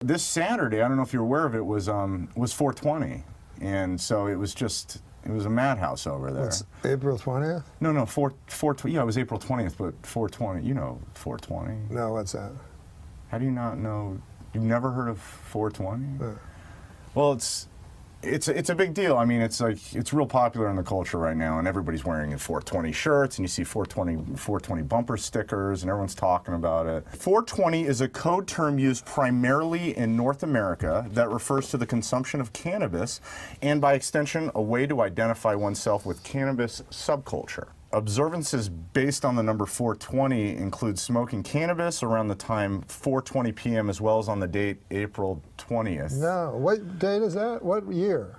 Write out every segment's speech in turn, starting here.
This Saturday, I don't know if you're aware of it, was 420, and so it was a madhouse over there. It's April 20th? No, 420. Yeah, it was April 20th, but 420. You know 420. No, what's that? How do you not know? You've never heard of 420? Well, it's a big deal. I mean, it's real popular in the culture right now, and everybody's wearing 420 shirts, and you see 420 bumper stickers, and everyone's talking about it. 420 is a code term used primarily in North America that refers to the consumption of cannabis, and by extension, a way to identify oneself with cannabis subculture. Observances based on the number 420 include smoking cannabis around the time 4:20 p.m. as well as on the date April 20th. No, what date is that? What year?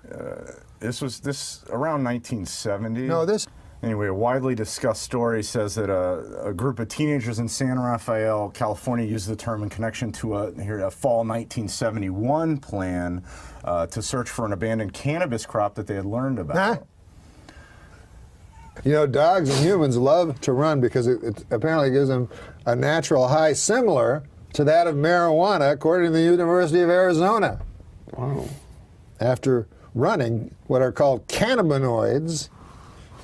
This was around 1970. No, this. Anyway, a widely discussed story says that a group of teenagers in San Rafael, California, used the term in connection to a fall 1971 plan to search for an abandoned cannabis crop that they had learned about. Huh? You know, dogs and humans love to run because it apparently gives them a natural high similar to that of marijuana, according to the University of Arizona. Wow. After running what are called cannabinoids,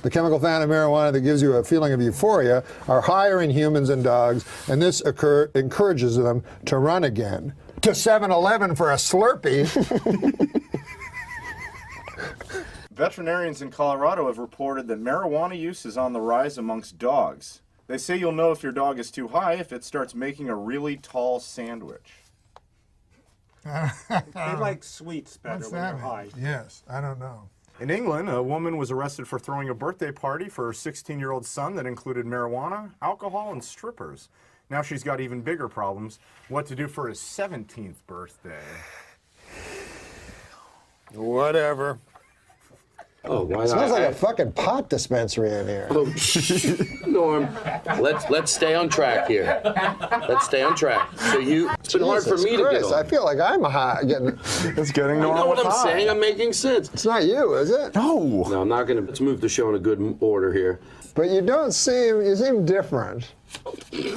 the chemical found in marijuana that gives you a feeling of euphoria, are higher in humans and dogs, and this encourages them to run again. To 7-Eleven for a Slurpee. Veterinarians in Colorado have reported that marijuana use is on the rise amongst dogs. They say you'll know if your dog is too high if it starts making a really tall sandwich. They like sweets better What's when they're that high. mean? Yes, I don't know. In England, a woman was arrested for throwing a birthday party for her 16-year-old son that included marijuana, alcohol, and strippers. Now she's got even bigger problems. What to do for his 17th birthday? Whatever. Oh, why not? Smells like a fucking pot dispensary in here. Oh, Norm, let's stay on track here. Let's stay on track. So it's been hard for me to get Chris, on. I feel like I'm getting. It's getting You normal. know what I'm saying? I'm making sense. It's not you, is it? No. No, I'm not gonna. Let's move the show in a good order here. But you don't seem. You seem different. You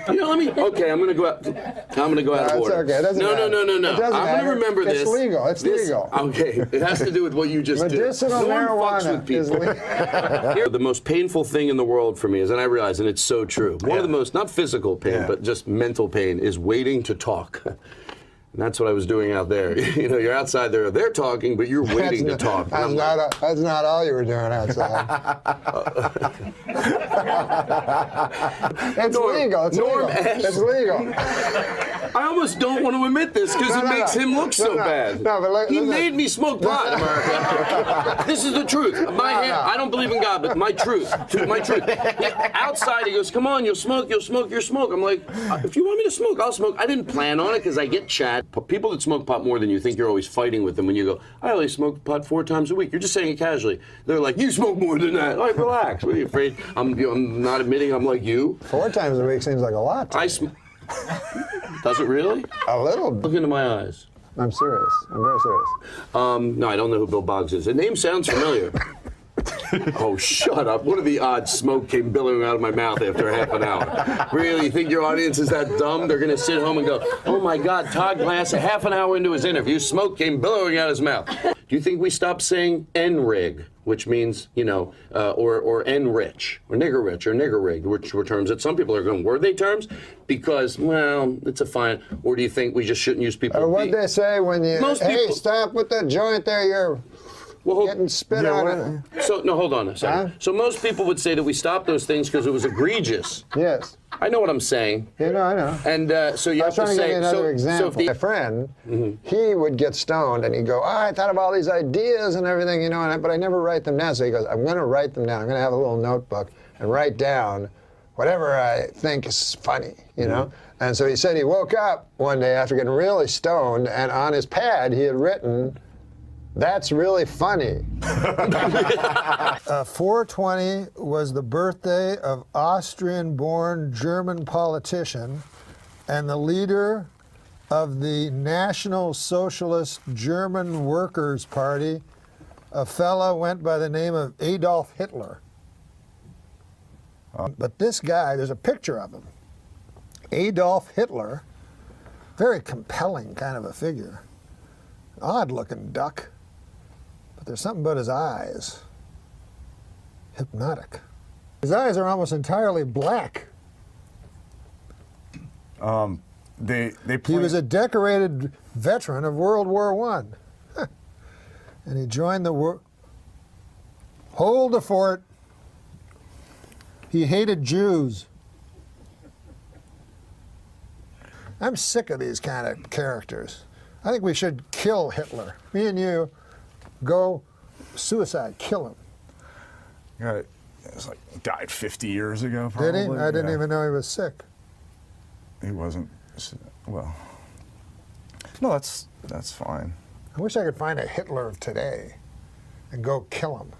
know, okay, I'm gonna go out. I'm gonna go out of It's order. okay. It doesn't No. matter. It doesn't I'm matter. gonna remember this. It's legal. It's legal. Okay, it has to do with what you just Medicinal did. Norm fucks marijuana with is people. legal. The most painful thing in the world for me is, and I realize, and it's so true, one of the most, not physical pain, but just mental pain, is waiting to talk. And that's what I was doing out there. You know, you're outside there, they're talking, but you're waiting to talk. That's not all you were doing outside. It's legal. It's legal. It's legal. I almost don't want to admit this because it makes him look so bad. No, but he made me smoke pot, America. This is the truth. I don't believe in God, but my truth. My truth. Outside, he goes, "Come on, you'll smoke, you'll smoke, you'll smoke." I'm like, if you want me to smoke, I'll smoke. I didn't plan on it because I get chat. People that smoke pot more than you think, you're always fighting with them when you go, "I only smoke pot 4 times a week." You're just saying it casually. They're like, "You smoke more than that." Like, relax. What are you afraid? I'm not admitting I'm like you. 4 times a week seems like a lot to me. Does it really? A little. Look into my eyes. I'm serious. I'm very serious. No, I don't know who Bill Boggs is. The name sounds familiar. Oh, shut up. What are the odds smoke came billowing out of my mouth after half an hour? Really? You think your audience is that dumb? They're going to sit home and go, "Oh, my God, Todd Glass, a half an hour into his interview, smoke came billowing out of his mouth." Do you think we stopped saying N-rig, which means, you know, or N-rich, or nigger-rich, or nigger-rig, which were terms that some people are going, were they terms? Because, well, it's a fine. Or do you think we just shouldn't use people? Or what they say when you, people, stop with that joint there, you're getting spit on it. So, no, hold on a second. So most people would say that we stopped those things because it was egregious. Yes. I know what I'm saying. You know, I know. And so you have to say. I was trying to give you another example. My friend, he would get stoned and he'd go, "I thought of all these ideas and everything, you know, but I never write them down." So he goes, "I'm going to write them down. I'm going to have a little notebook and write down whatever I think is funny, you know." And so he said he woke up one day after getting really stoned, and on his pad he had written, "That's really funny." 420 was the birthday of Austrian-born German politician and the leader of the National Socialist German Workers' Party, a fellow went by the name of Adolf Hitler. But this guy, there's a picture of him. Adolf Hitler Very compelling kind of a figure. Odd-looking duck. But there's something about his eyes. Hypnotic. His eyes are almost entirely black. He was a decorated veteran of World War I. And he joined the war. Hold the fort. He hated Jews. I'm sick of these kind of characters. I think we should kill Hitler. Me and you, go suicide, kill him. Yeah, it was like died 50 years ago, probably. Did he? I didn't even know he was sick. He wasn't, well, no, that's fine. I wish I could find a Hitler of today and go kill him.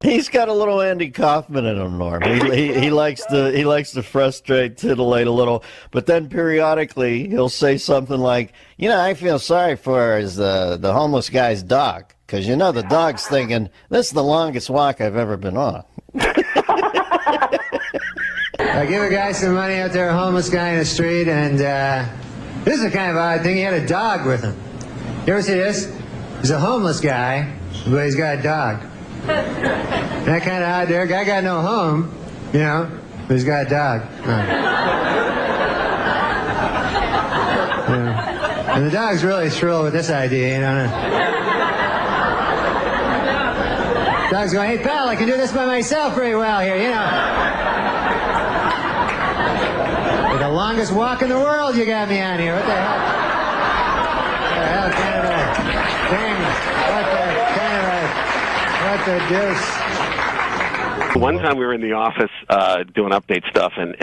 He's got a little Andy Kaufman in him, Norm. He likes to frustrate, titillate a little, but then periodically he'll say something like, "You know, I feel sorry for the homeless guy's dog, because you know the dog's thinking this is the longest walk I've ever been on." I give a guy some money out there, a homeless guy in the street, and this is a kind of odd thing. He had a dog with him. You ever see this? He's a homeless guy, but he's got a dog. That kind of odd there. Guy got no home, you know, but he's got a dog. Yeah. And the dog's really thrilled with this idea, you know. Dog's going, "Hey, pal, I can do this by myself pretty well here, you know. Like the longest walk in the world you got me on here. What the hell? What the hell kind of a thing? What the deuce?" One time we were in the office doing update stuff, and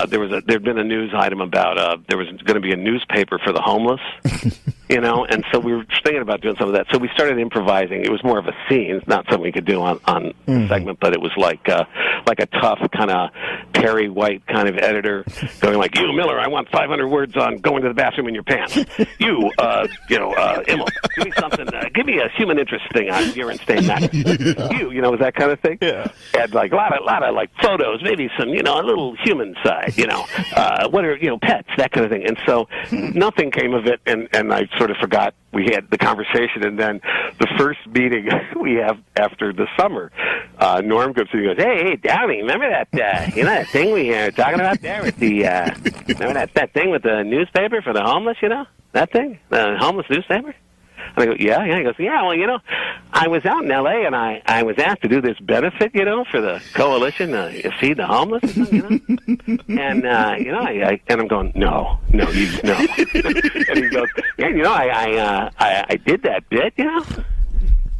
there'd been a news item about there was going to be a newspaper for the homeless, you know, and so we were thinking about doing some of that. So we started improvising. It was more of a scene, it's not something we could do on the segment, but it was like a tough kind of Perry White kind of editor going like, "You, Miller, I want 500 words on going to the bathroom in your pants. You, Immel, give me something. Give me a human interest thing on urine stain magazine. You know, that kind of thing." Yeah. And like a lot of like photos, maybe some, you know, a little human side, you know, what are, you know, pets, that kind of thing. And so nothing came of it, and I sort of forgot we had the conversation. And then the first meeting we have after the summer, Norm comes in and goes, hey, Downey, remember that, you know, that thing we were talking about there with the, remember that thing with the newspaper for the homeless, you know, that thing, the homeless newspaper? And I go, yeah. He goes, yeah, well, you know, I was out in L.A. and I was asked to do this benefit, you know, for the coalition to feed the homeless, you know. And, you know, and I'm going, no. And he goes, yeah, you know, I did that bit, you know.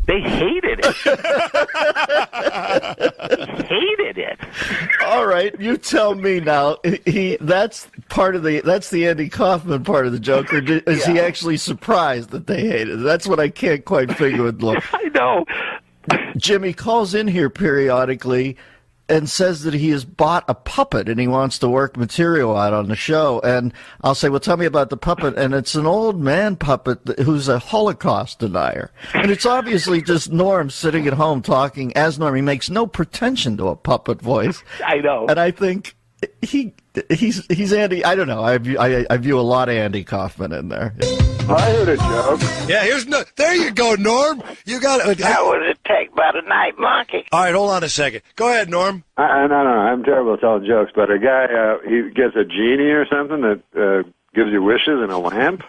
They hated it. Hated it. All right, you tell me now. That's the Andy Kaufman part of the joke, or is he actually surprised that they hated it? That's what I can't quite figure with Look. I know. Jimmy calls in here periodically and says that he has bought a puppet and he wants to work material out on the show. And I'll say, well, tell me about the puppet. And it's an old man puppet who's a Holocaust denier. And it's obviously just Norm sitting at home talking as Norm. He makes no pretension to a puppet voice. I know. And I think he's Andy. I don't know. I view a lot of Andy Kaufman in there. I heard a joke. Yeah, there you go, Norm. You got it. How would it take by the night monkey? All right, hold on a second. Go ahead, Norm. No, I'm terrible at telling jokes, but a guy, he gets a genie or something that gives you wishes in a lamp,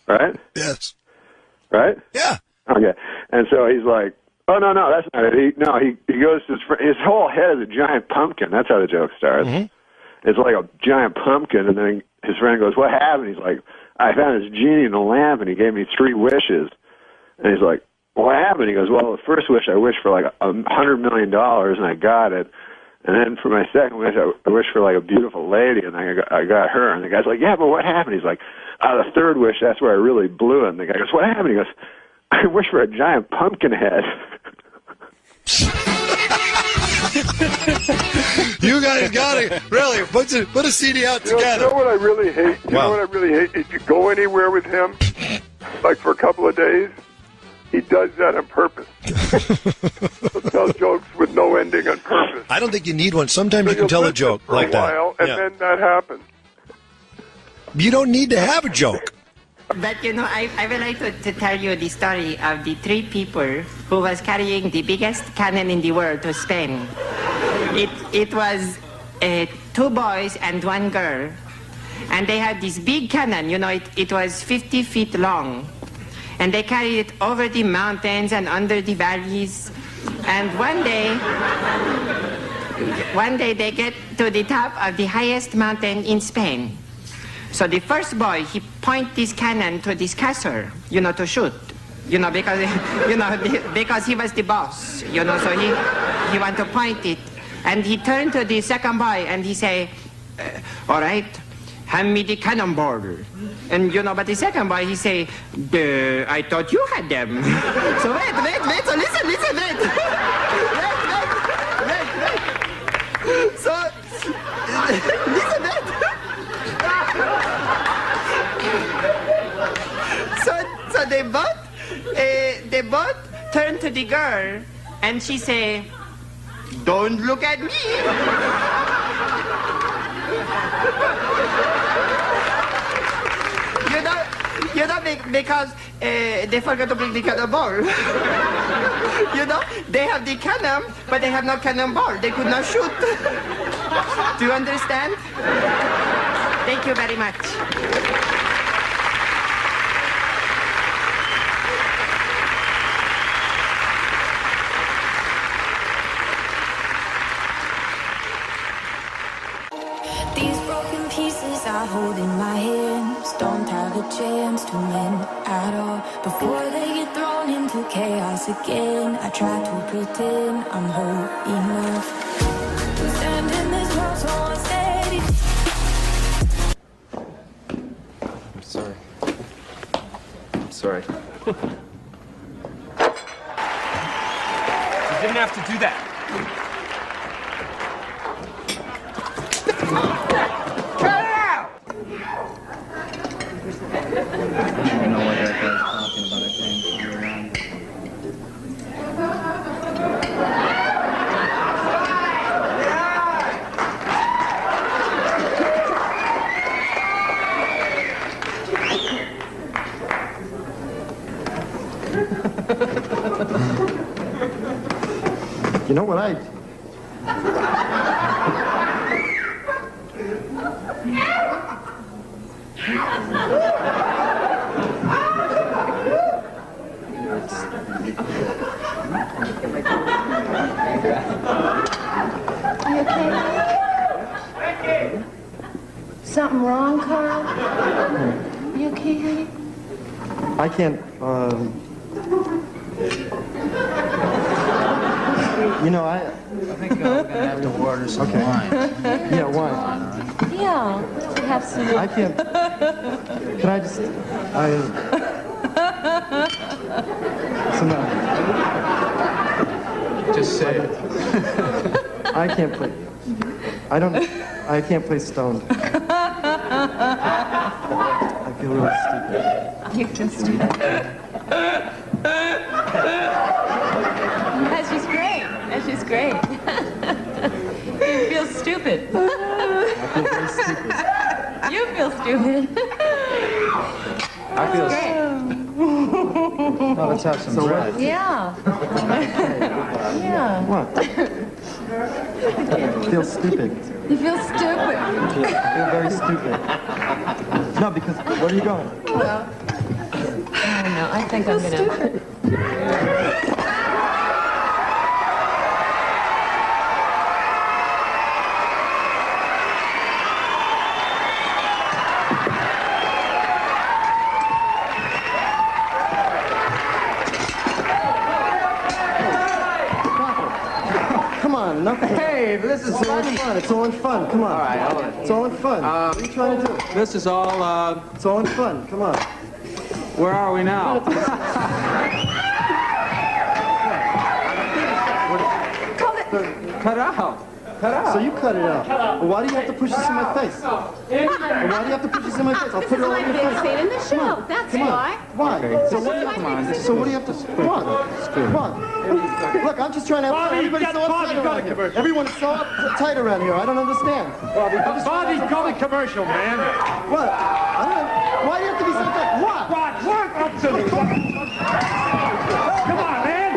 right? Yes. Right? Yeah. Okay. And so he's like, oh, no, that's not it. He goes to his whole head is a giant pumpkin. That's how the joke starts. Mm-hmm. It's like a giant pumpkin, and then his friend goes, what happened? He's like, I found this genie in a lamp, and he gave me 3 wishes. And he's like, well, what happened? He goes, well, the first wish I wished for like $100 million, and I got it. And then for my second wish, I wished for like a beautiful lady, and I got her. And the guy's like, yeah, but what happened? He's like, the third wish, that's where I really blew it. And the guy goes, what happened? He goes, I wished for a giant pumpkin head. You guys got it. Really, put a CD out together. You know what I really hate? You know what I really hate? If you go anywhere with him, like for a couple of days, he does that on purpose. He'll tell jokes with no ending on purpose. I don't think you need one. Sometimes you can tell a joke for like a while, that. and then that happens. You don't need to have a joke. But you know, I would like to tell you the story of the three people who was carrying the biggest cannon in the world to Spain. It was 2 boys and 1 girl, and they had this big cannon. You know, it was 50 feet long, and they carried it over the mountains and under the valleys. And one day they get to the top of the highest mountain in Spain. So the first boy, he point this cannon to this castle, you know, to shoot, you know, because, you know, because he was the boss, you know, so he want to point it. And he turned to the second boy and he say, all right, hand me the cannonball. And, you know, but the second boy, he say, I thought you had them. So wait, so listen, wait. So, listen, wait. So they both turn to the girl, and she say, "Don't look at me." You know, because they forgot to bring the cannonball. You know, they have the cannon, but they have no cannonball. They could not shoot. Do you understand? Thank you very much. These broken pieces I hold in my hands don't have a chance to mend at all. Before they get thrown into chaos again, I try to pretend I'm whole enough to stand in this world so unsteady. I'm sorry. I'm sorry. You didn't have to do that. You know what You okay? Something wrong, Carl? You okay, honey? I can't, you know, I think I'm gonna have to order some wine. Yeah, wine. Yeah, we have some. I can't. Can I just? Just say it. I can't play. I can't play stoned. I feel really stupid. You feel stupid. That's just great. That's just great. You feel stupid. I feel very stupid. You feel stupid. I feel Great. Oh, let's have some bread. Yeah. Yeah. What? I feel stupid. You feel stupid. I feel very stupid. No, because where are you going? Well, I don't know. I think I'm gonna. Come on. No, hey, this is all in fun. It's all in fun. Come on. All right, hold on. It's all in fun. What are you trying to do? This is all, It's all in fun. Come on. where are we now? Cut it out. Cut it out. So you cut it out. Well, why do you have to push this in my face? Why do you have to push this in my face? I'll put it all in your face. Scene in the show. That's why. Why? So what do you have to? So what do you have to? Come on. Come on. Look, I'm just trying to have fun. Everybody's so uptight around here. Everyone's so uptight around here. I don't understand. Bobby, go to commercial, man. What? I don't know. Why do you have to be so uptight? What? Work up to me. Come on, man.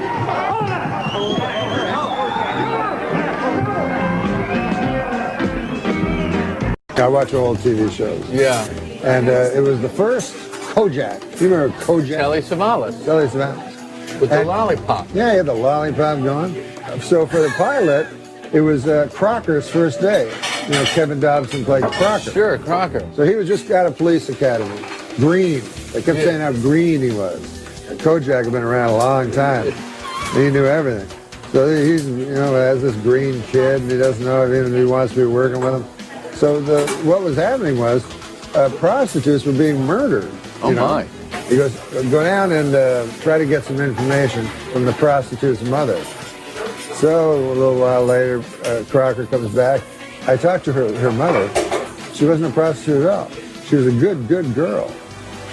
I watch old TV shows. Yeah. And it was the first Kojak. You remember Kojak? Telly Savalas. Telly Savalas. With the lollipop. Yeah, he had the lollipop going. So for the pilot, it was Crocker's first day. You know, Kevin Dobson played Crocker. Sure, Crocker. So he was just out of police academy. Green. They kept saying how green he was. Kojak had been around a long time. He knew everything. So he's, you know, has this green kid, and he doesn't know if he wants to be working with him. So what was happening was prostitutes were being murdered. Oh, my. He goes, go down and try to get some information from the prostitute's mother. So a little while later, Crocker comes back. I talked to her mother. She wasn't a prostitute at all. She was a good girl.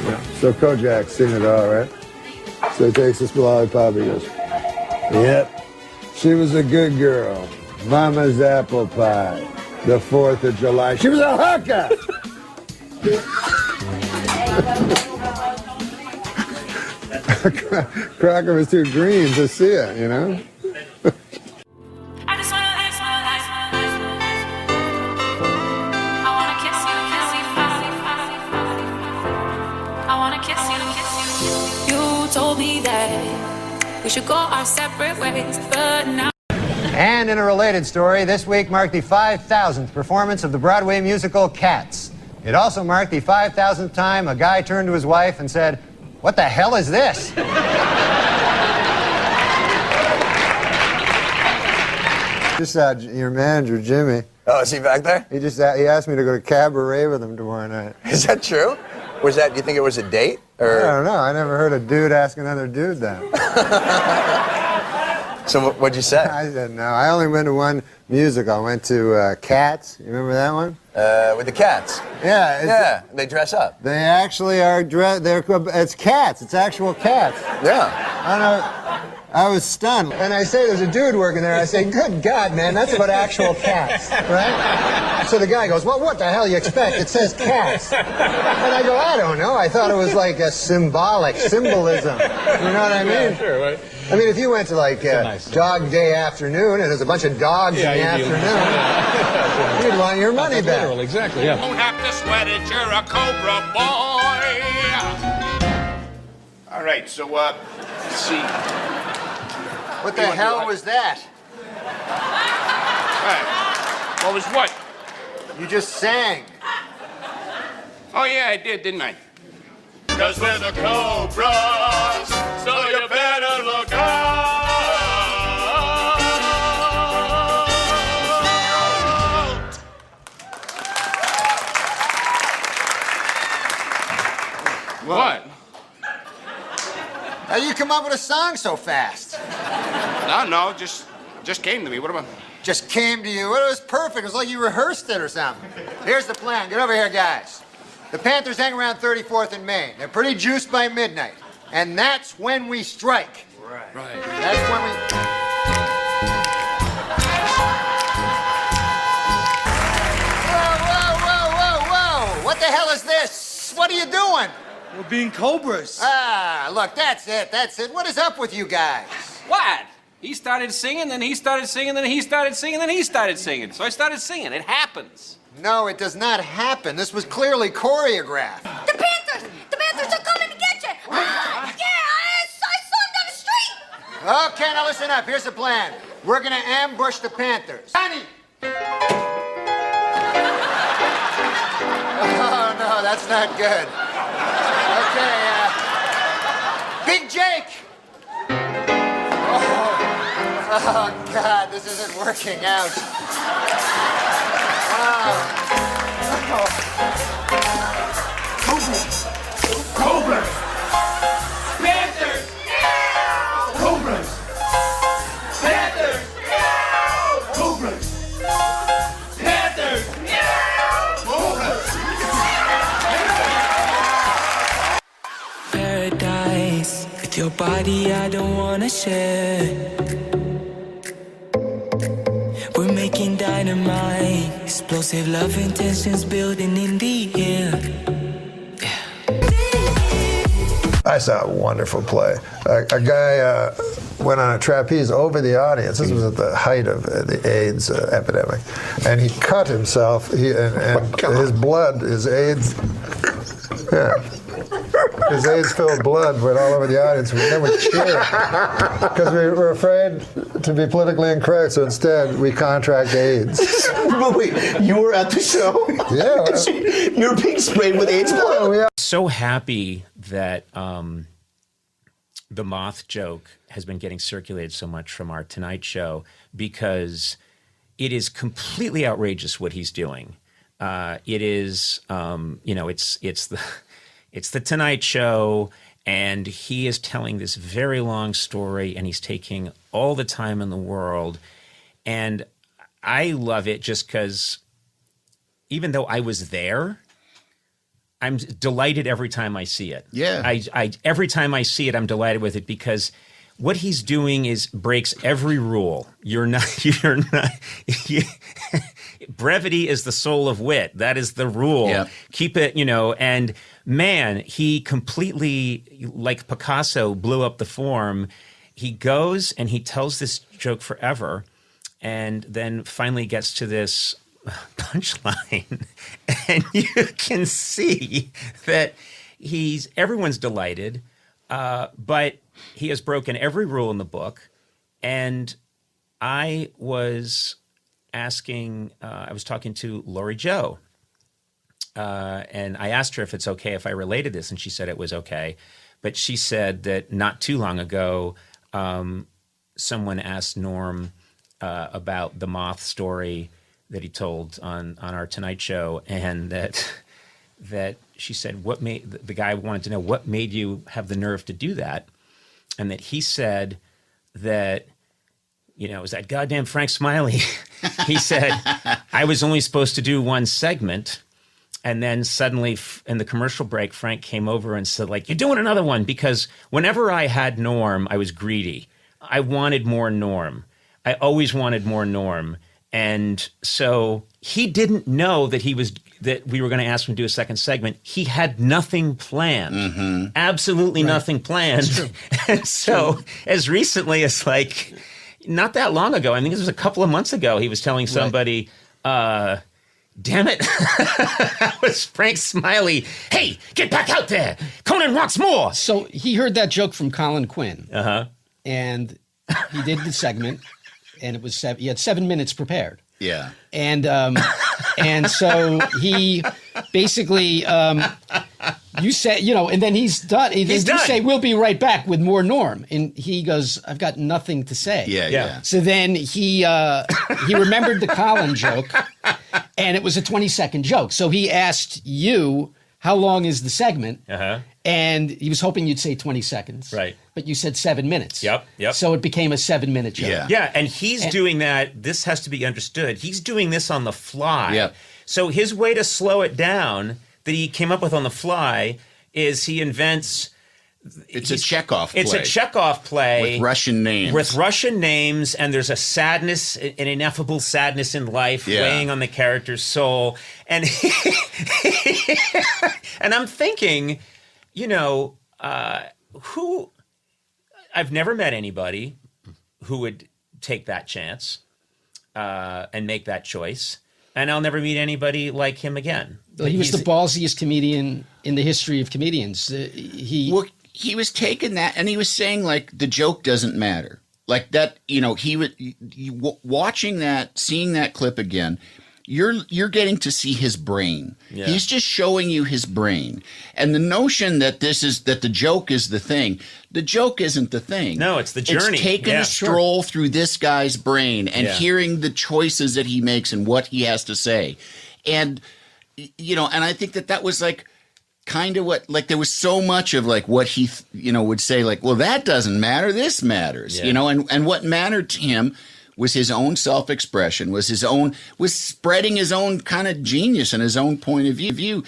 Yeah. So Kojak's seen it all, right? So he takes this lollipop. He goes, yep, she was a good girl. Mama's apple pie. The 4th of July. She was a hooker! Crocker was too green to see it, you know? You told me that we should go our separate ways, but now. And in a related story, this week marked the 5,000th performance of the Broadway musical Cats. It also marked the 5,000th time a guy turned to his wife and said, "What the hell is this?" Just your manager, Jimmy. Oh, is he back there? He asked me to go to cabaret with him tomorrow night. Is that true? Was that, do you think it was a date? Or? I don't know. I never heard a dude ask another dude that. So what'd you say? I said no. I only went to one musical. I went to Cats. You remember that one? With the cats? Yeah. Yeah, they dress up. They actually are dressed. It's cats. It's actual cats. Yeah. I don't know. I was stunned. And I say, there's a dude working there. I say, good God, man, that's about actual cats, right? So the guy goes, well, what the hell you expect? It says cats. And I go, I don't know. I thought it was like a symbolism. You know what I mean? Yeah, sure, right. I mean, if you went to like Dog Day Afternoon and there's a bunch of dogs in the afternoon, you'd want your money back. Literal, exactly, yeah. Don't have to sweat it, you're a Cobra boy. All right, so, let's see. What the hell was that? All right. What was what? You just sang. Oh, yeah, I did, didn't I? 'Cause we're the Cobras, so you better look out. What? How you come up with a song so fast? No, just came to me. What about? Just came to you. It was perfect. It was like you rehearsed it or something. Here's the plan. Get over here, guys. The Panthers hang around 34th and Main. They're pretty juiced by midnight. And that's when we strike. Right. That's when we... Whoa. What the hell is this? What are you doing? We're being Cobras. Ah, look, that's it. What is up with you guys? What? He started singing, then he started singing, then he started singing, then he started singing. So I started singing. It happens. No, it does not happen. This was clearly choreographed. The Panthers are coming to get you. I saw them down the street. Okay, now listen up. Here's the plan. We're gonna ambush the Panthers. Honey! Oh, no, that's not good. Okay, Big Jake! Oh, Oh, God, this isn't working out. Cobras! Cobras! Panthers! Cobras! Panthers! Cobras! Panthers! Cobras! Paradise with your body, I don't wanna share. We're making dynamite, explosive love intentions building in the air. I saw a wonderful play. A guy went on a trapeze over the audience. This was at the height of the AIDS epidemic. And he cut himself, and his blood, his AIDS, his AIDS-filled blood went all over the audience. We then would cheer because we were afraid to be politically incorrect, so instead we contract AIDS. But wait, you were at the show? Yeah. You're being sprayed with AIDS blood? So happy that the moth joke has been getting circulated so much from our Tonight Show, because it is completely outrageous what he's doing. It is, it's the Tonight Show, and he is telling this very long story, and he's taking all the time in the world. And I love it just because even though I was there, I'm delighted every time I see it. Yeah. Every time I see it, I'm delighted with it, because what he's doing is breaks every rule. Brevity is the soul of wit. That is the rule. Yeah. Keep it, and man, he completely, like Picasso, blew up the form. He goes and he tells this joke forever, and then finally gets to this punchline, and you can see that everyone's delighted, but he has broken every rule in the book. And I was talking to Lori Jo, and I asked her if it's okay if I related this, and she said it was okay. But she said that not too long ago, someone asked Norm about the moth story that he told on our Tonight Show, and that she said, the guy wanted to know what made you have the nerve to do that, and that he said that, it was that goddamn Frank Smiley. He said, I was only supposed to do one segment, and then suddenly in the commercial break, Frank came over and said, you're doing another one, because whenever I had Norm, I was greedy. I wanted more Norm. I always wanted more Norm. And so he didn't know that we were going to ask him to do a second segment. He had nothing planned, absolutely nothing planned. And so as recently as not that long ago, I think this was a couple of months ago, he was telling somebody, damn it, that was Frank Smiley. Hey, get back out there. Conan wants more. So he heard that joke from Colin Quinn. And he did the segment. And it was he had 7 minutes prepared. Yeah. And so he basically, you say, and then he's done. You say, we'll be right back with more Norm. And he goes, I've got nothing to say. Yeah. So then he remembered the Colin joke, and it was a 20-second joke. So he asked you, how long is the segment? And he was hoping you'd say 20 seconds. Right. But you said 7 minutes. Yep. So it became a 7-minute joke. Yeah, and he's doing that. This has to be understood. He's doing this on the fly. Yep. So his way to slow it down that he came up with on the fly is he invents... It's a Chekhov play. It's a Chekhov play. With Russian names. With Russian names, and there's a sadness, an ineffable sadness in life weighing on the character's soul. And, and I'm thinking, who... I've never met anybody who would take that chance and make that choice. And I'll never meet anybody like him again. Well, he was the ballsiest comedian in the history of comedians. He was taking that, and he was saying, the joke doesn't matter. Like that, he would watching that, seeing that clip again, you're getting to see his brain. Yeah. He's just showing you his brain. And the notion that the joke is the thing, the joke isn't the thing. No, it's the journey. It's taking a stroll through this guy's brain and hearing the choices that he makes and what he has to say. And, and I think that was like kind of what, like, there was so much of like what he, would say, like, well, that doesn't matter. This matters, and what mattered to him was his own self-expression, was spreading his own kind of genius and his own point of view.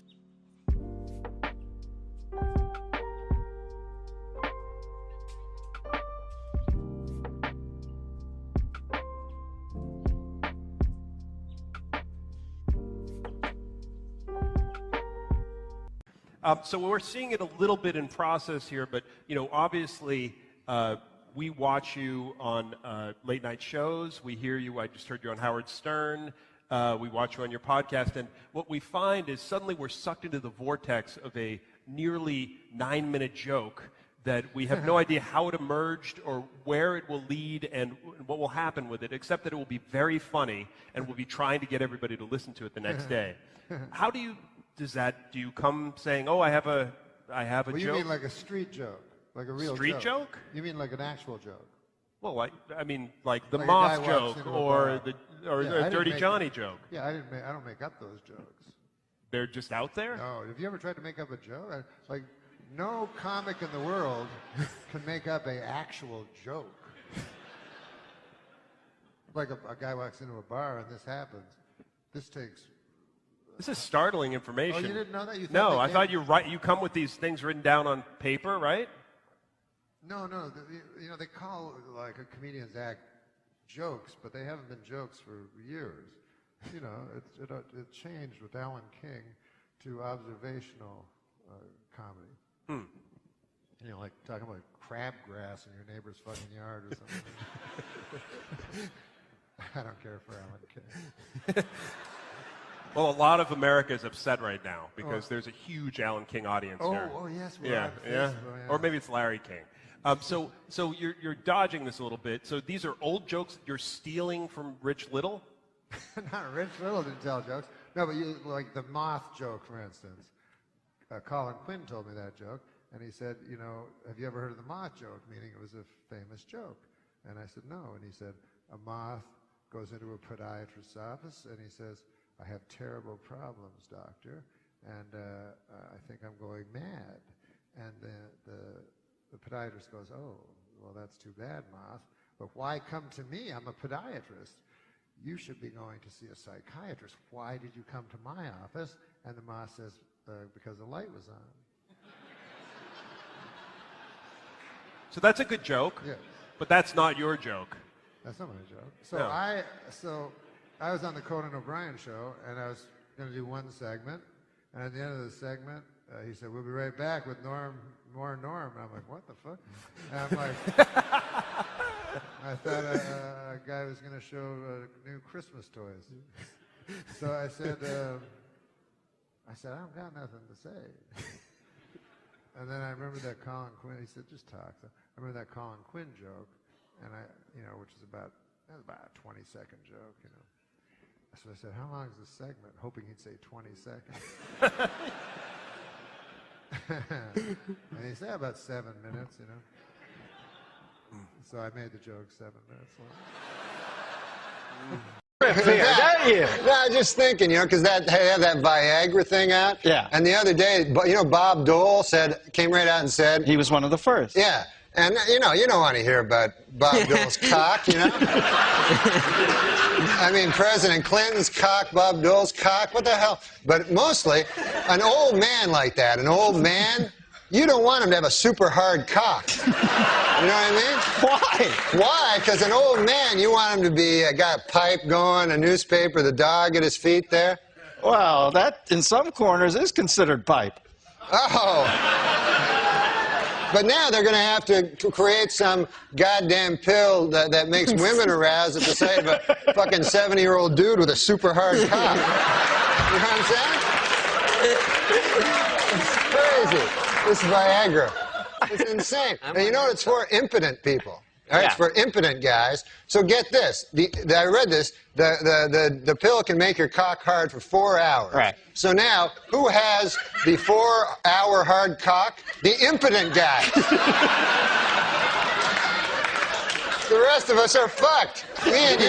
So we're seeing it a little bit in process here, but obviously we watch you on late night shows. We hear you. I just heard you on Howard Stern. We watch you on your podcast, and what we find is suddenly we're sucked into the vortex of a nearly 9-minute joke that we have no idea how it emerged or where it will lead and what will happen with it, except that it will be very funny, and we'll be trying to get everybody to listen to it the next day. How do you come saying, "Oh, I have a joke"? You mean like a street joke, like a real street joke? You mean like an actual joke? Well, I mean like the like moth joke or the Dirty Johnny joke. Yeah, I don't make up those jokes. They're just out there? No. Have you ever tried to make up a joke? Like, no comic in the world can make up an actual joke. Like a guy walks into a bar and this happens. This is startling information. Oh, you didn't know that? No, I thought you come with these things written down on paper, right? No. They call like a comedian's act jokes, but they haven't been jokes for years. It changed with Alan King to observational comedy. Like talking about crabgrass in your neighbor's fucking yard or something. I don't care for Alan King. Well, a lot of America is upset right now because there's a huge Alan King audience here. Oh, yes. Yeah. Or maybe it's Larry King. So you're dodging this a little bit. So these are old jokes that you're stealing from Rich Little? Not Rich Little didn't tell jokes. No, but like the moth joke, for instance. Colin Quinn told me that joke, and he said, have you ever heard of the moth joke? Meaning it was a famous joke. And I said, no. And he said, a moth goes into a podiatrist's office, and he says, I have terrible problems, doctor, and I think I'm going mad. And the podiatrist goes, oh, well, that's too bad, moth. But why come to me? I'm a podiatrist. You should be going to see a psychiatrist. Why did you come to my office? And the moth says, because the light was on. So that's a good joke, yes. But that's not your joke. That's not my joke. So No. I was on the Conan O'Brien show, and I was going to do one segment, and at the end of the segment, he said, we'll be right back with more Norm. And I'm like, what the fuck? And I'm like, I thought a guy was going to show new Christmas toys. So I said, I don't got nothing to say. And then I remember that Colin Quinn, he said, just talk. So I remember that Colin Quinn joke, and which is about a 20-second joke, So I said, how long is this segment? Hoping he'd say 20 seconds. And he said about 7 minutes, So I made the joke 7 minutes long. No, I was just thinking, because they have that Viagra thing out. Yeah. And the other day, Bob Dole came right out and said he was one of the first. Yeah. And you don't want to hear about Bob Dole's cock, I mean, President Clinton's cock, Bob Dole's cock, what the hell? But mostly, an old man like that, you don't want him to have a super hard cock. You know what I mean? Why? Why? Because an old man, you want him to be got a pipe going, a newspaper, the dog at his feet there. Well, that in some corners is considered pipe. Oh. But now they're going to have to create some goddamn pill that makes women aroused at the sight of a fucking 70-year-old dude with a super hard cock. You know what I'm saying? It's crazy. This Viagra. It's insane. And you know what it's for? Impotent people. All right, it's for impotent guys. So get this. I read this. The pill can make your cock hard for 4 hours. Right. So now, who has the 4-hour hard cock? The impotent guy. The rest of us are fucked. Me and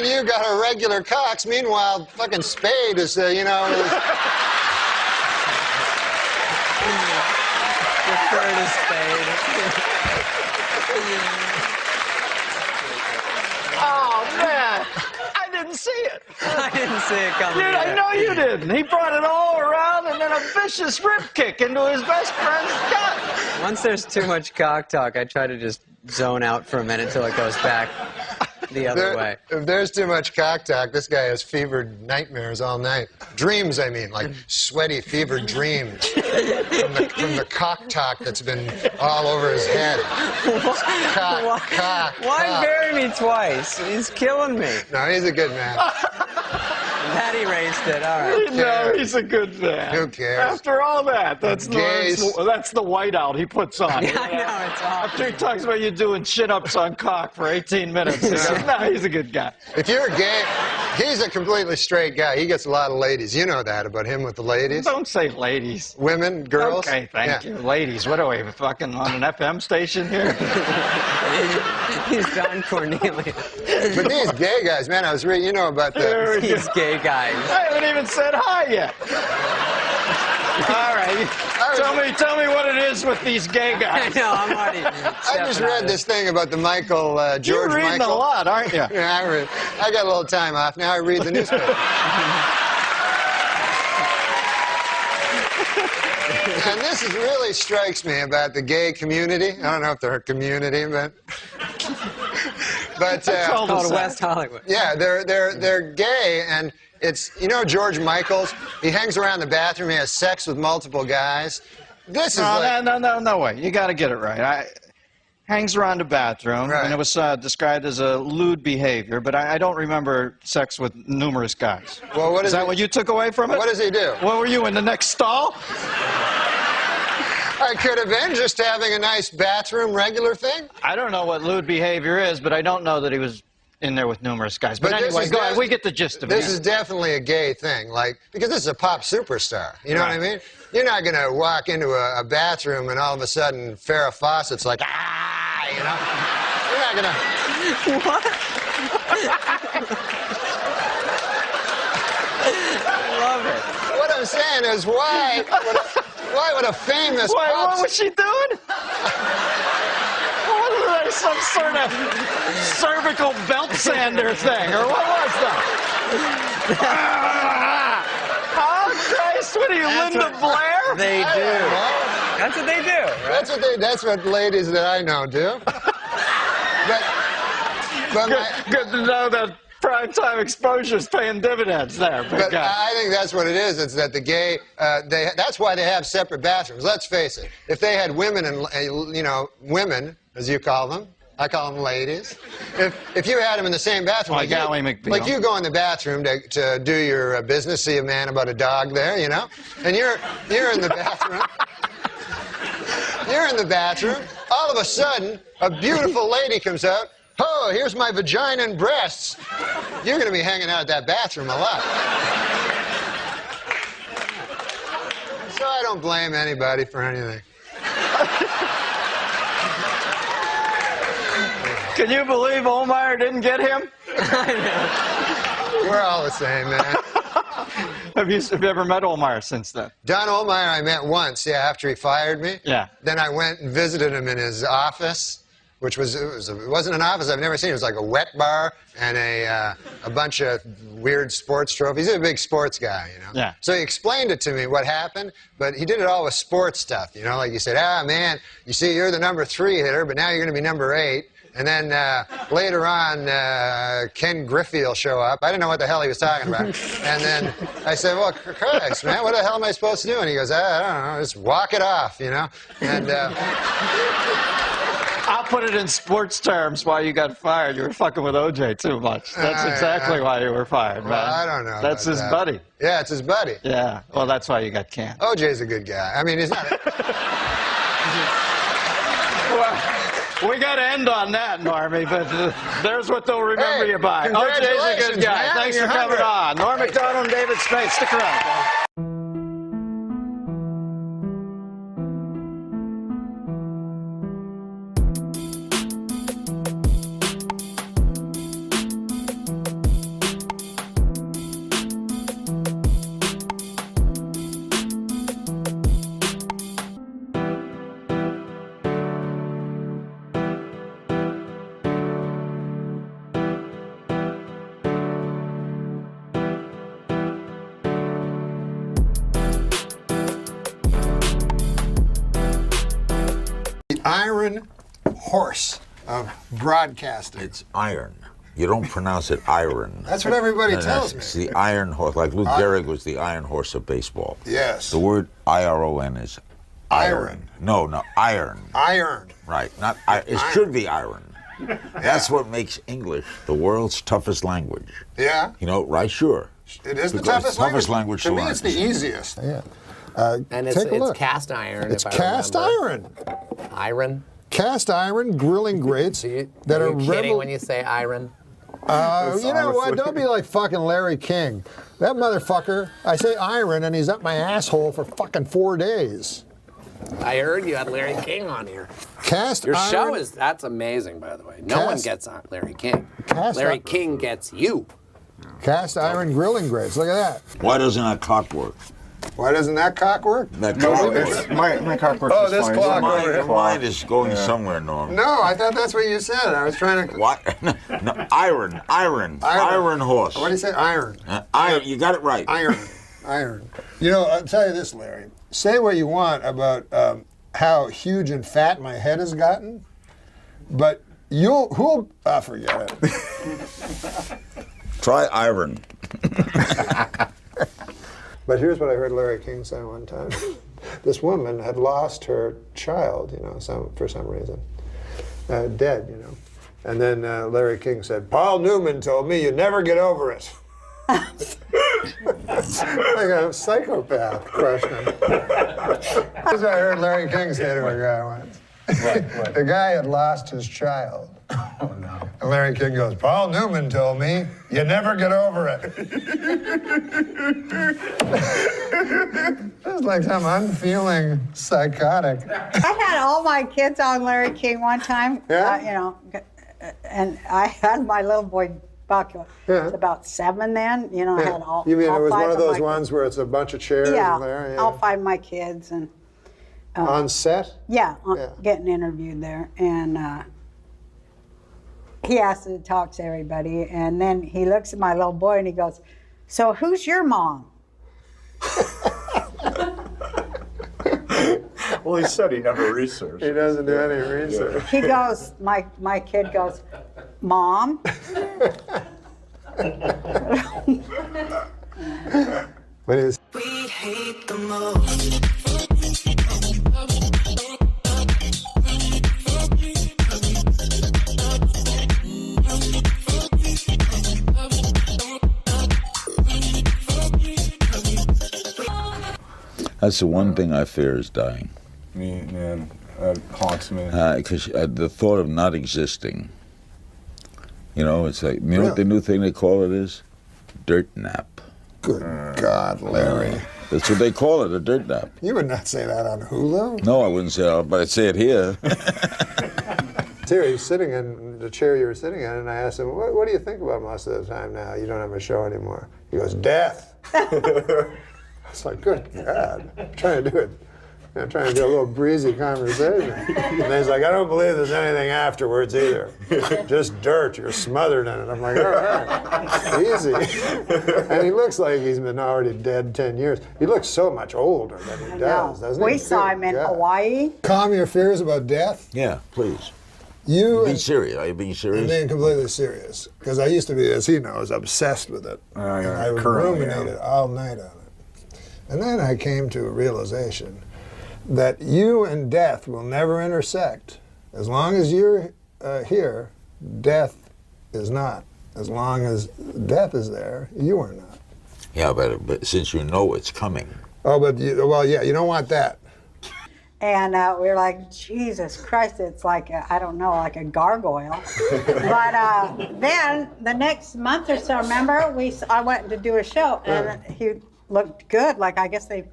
you got our regular cocks. Meanwhile, fucking Spade is, Prefer to Spade. Oh, man. I didn't see it. I didn't see it coming. Dude, I know you didn't. He brought it all around and then a vicious rip kick into his best friend's gut. Once there's too much cock talk, I try to just zone out for a minute till it goes back the other way. If there's too much cock talk, this guy has fevered nightmares all night. Dreams, I mean, like sweaty, fevered dreams from the cock talk that's been all over his head. Why bury me twice? He's killing me. No, he's a good man. That erased it. All right. No, he's a good man. Who cares? After all that, that's the whiteout he puts on. Yeah, I know, it's awful. After he talks about you doing chin-ups on cock for 18 minutes. He says, no, he's a good guy. If you're gay, he's a completely straight guy. He gets a lot of ladies. You know that about him with the ladies. Don't say ladies. Women, girls. Okay, thank you. Ladies, what are we, fucking on an FM station here? He's Don Cornelius. But these gay guys, man, I was reading, you know about These gay guys. I haven't even said hi yet. All right. Tell me what it is with these gay guys. I know, I'm already. I just read this thing about the George You're reading Michael. a lot, aren't you? Yeah, I got a little time off. Now I read the newspaper. And this really strikes me about the gay community. I don't know if they're a community, but called West Hollywood. Yeah, they're gay, and it's, you know, George Michaels. He hangs around the bathroom. He has sex with multiple guys. This is no way. You got to get it right. Hangs around the bathroom, Right. and it was described as a lewd behavior, but I don't remember sex with numerous guys. Well, is that what you took away from it? What does he do? What were you, in the next stall? I could have been just having a nice bathroom regular thing. I don't know what lewd behavior is, but I don't know that he was in there with numerous guys. But this anyway, is go ahead. We get the gist of it. This is definitely a gay thing, because this is a pop superstar. You know what I mean? You're not going to walk into a bathroom and all of a sudden Farrah Fawcett's like, you know? You're not going to... What? I love it. What I'm saying is, why would a famous what was she doing? Some sort of cervical belt sander thing, or what was that? Oh, Christ, what are you, Linda Blair? They do. That's what they do. Right? That's what ladies that I know do. But good to know that primetime exposure's paying dividends there. But I think that's what it is. It's that the gay, that's why they have separate bathrooms. Let's face it. If they had women and, women, as you call them, I call them ladies. If you had them in the same bathroom, like you go in the bathroom to do your business, see a man about a dog there, and you're in the bathroom. You're in the bathroom. All of a sudden, a beautiful lady comes out. Oh, here's my vagina and breasts. You're going to be hanging out at that bathroom a lot. So I don't blame anybody for anything. Can you believe Olmeyer didn't get him? We're all the same, man. Have you ever met Olmeyer since then? Don Olmeyer I met once, after he fired me. Yeah. Then I went and visited him in his office, which it wasn't an office I've never seen. It was like a wet bar and a bunch of weird sports trophies. He's a big sports guy, Yeah. So he explained it to me what happened, but he did it all with sports stuff, like you said, man, you see, you're the number 3 hitter, but now you're going to be number 8. And then later on, Ken Griffey will show up. I didn't know what the hell he was talking about. And then I said, well, Christ, man, what the hell am I supposed to do? And he goes, I don't know, just walk it off, And I'll put it in sports terms why you got fired. You were fucking with OJ too much. That's exactly why you were fired, man. Well, I don't know. That's his buddy. Yeah, it's his buddy. Yeah, well, that's why you got canned. OJ's a good guy. I mean, he's not... We got to end on that, Normie, but there's what they'll remember you by. OJ's a congratulations, good guy. man. Thanks for You're coming 100. on. Norm MacDonald and David Spade. Stick around, guys. The iron horse of broadcasting. It's iron. You don't pronounce it iron. That's what everybody No, tells It's the iron horse. Like Lou Gehrig was the iron horse of baseball. Yes. The word I-R-O-N is iron. No, iron. Iron. Right. Not. It should be iron. That's what makes English the world's toughest language. Yeah. You know, right? Sure. It is the Because toughest language. To me, learn. it's the easiest. Yeah. And take a look. it's cast iron. It's if I cast remember. iron. Iron. Cast iron grilling grates that Are are you kidding when you say iron? You know what? Don't be like fucking Larry King. That motherfucker, I say iron and he's up my asshole for fucking 4 days. I heard you had Larry King on here. Cast Your iron. show that's amazing, by the way. No one gets on Larry King. Larry King gets you. Cast iron grilling grates. Look at that. Why doesn't that clock work? Why doesn't that cock work? That clock works. My cock works. Oh, this clock over Your here. mind is going somewhere, Norm. No, I thought that's what you said. I was trying to. What? No, iron horse. What do you say? Iron. Iron. You got it right. Iron. You know, I'll tell you this, Larry. Say what you want about how huge and fat my head has gotten, but who'll forget it. Try iron. But here's what I heard Larry King say one time. This woman had lost her child, for some reason, dead, And then Larry King said, Paul Newman told me you never get over it. Like a psychopath question. That's what I heard Larry King say to a guy once. The guy had lost his child. Oh, no. And Larry King goes, Paul Newman told me you never get over it. It's like some unfeeling psychotic. I had all my kids on Larry King one time. Yeah? And I had my little boy Buck. He was about 7 then. I had all. You mean all it was 5 one of those my ones where it's a bunch of chairs Yeah, in there? all 5 of my kids and. On set? Yeah, getting interviewed there, and he has to talk to everybody, and then he looks at my little boy and he goes, "So who's your mom?" Well, he said he never researched. He doesn't do any research. He goes, my kid goes, "Mom." But it's We hate the most. That's the one thing I fear is dying. Man, that haunts me. Because the thought of not existing, it's like, what the new thing they call it is? Dirt nap. Good God, Larry. That's what they call it, a dirt nap. You would not say that on Hulu. No, I wouldn't say that, but I'd say it here. Terry, he's sitting in the chair you were sitting in, and I asked him, what do you think about most of the time now? You don't have a show anymore. He goes, death. It's like, good God. I'm trying to do it. I'm trying to do a little breezy conversation. And he's like, I don't believe there's anything afterwards either. Just dirt. You're smothered in it. I'm like, all right, easy. And he looks like he's been already dead 10 years. He looks so much older than he does, doesn't he? We saw him in Hawaii. Calm your fears about death? Yeah, please. Be serious. Are you being serious? I'm being completely serious. Because I used to be, as he knows, obsessed with it. And I would ruminate it all night on it. And then I came to a realization that you and death will never intersect. As long as you're here, death is not. As long as death is there, you are not. Yeah, but since you know it's coming. Oh, but you don't want that. And we were like, Jesus Christ, it's like, I don't know, like a gargoyle. But then the next month or so, remember, I went to do a show, and he looked good. Like, I guess they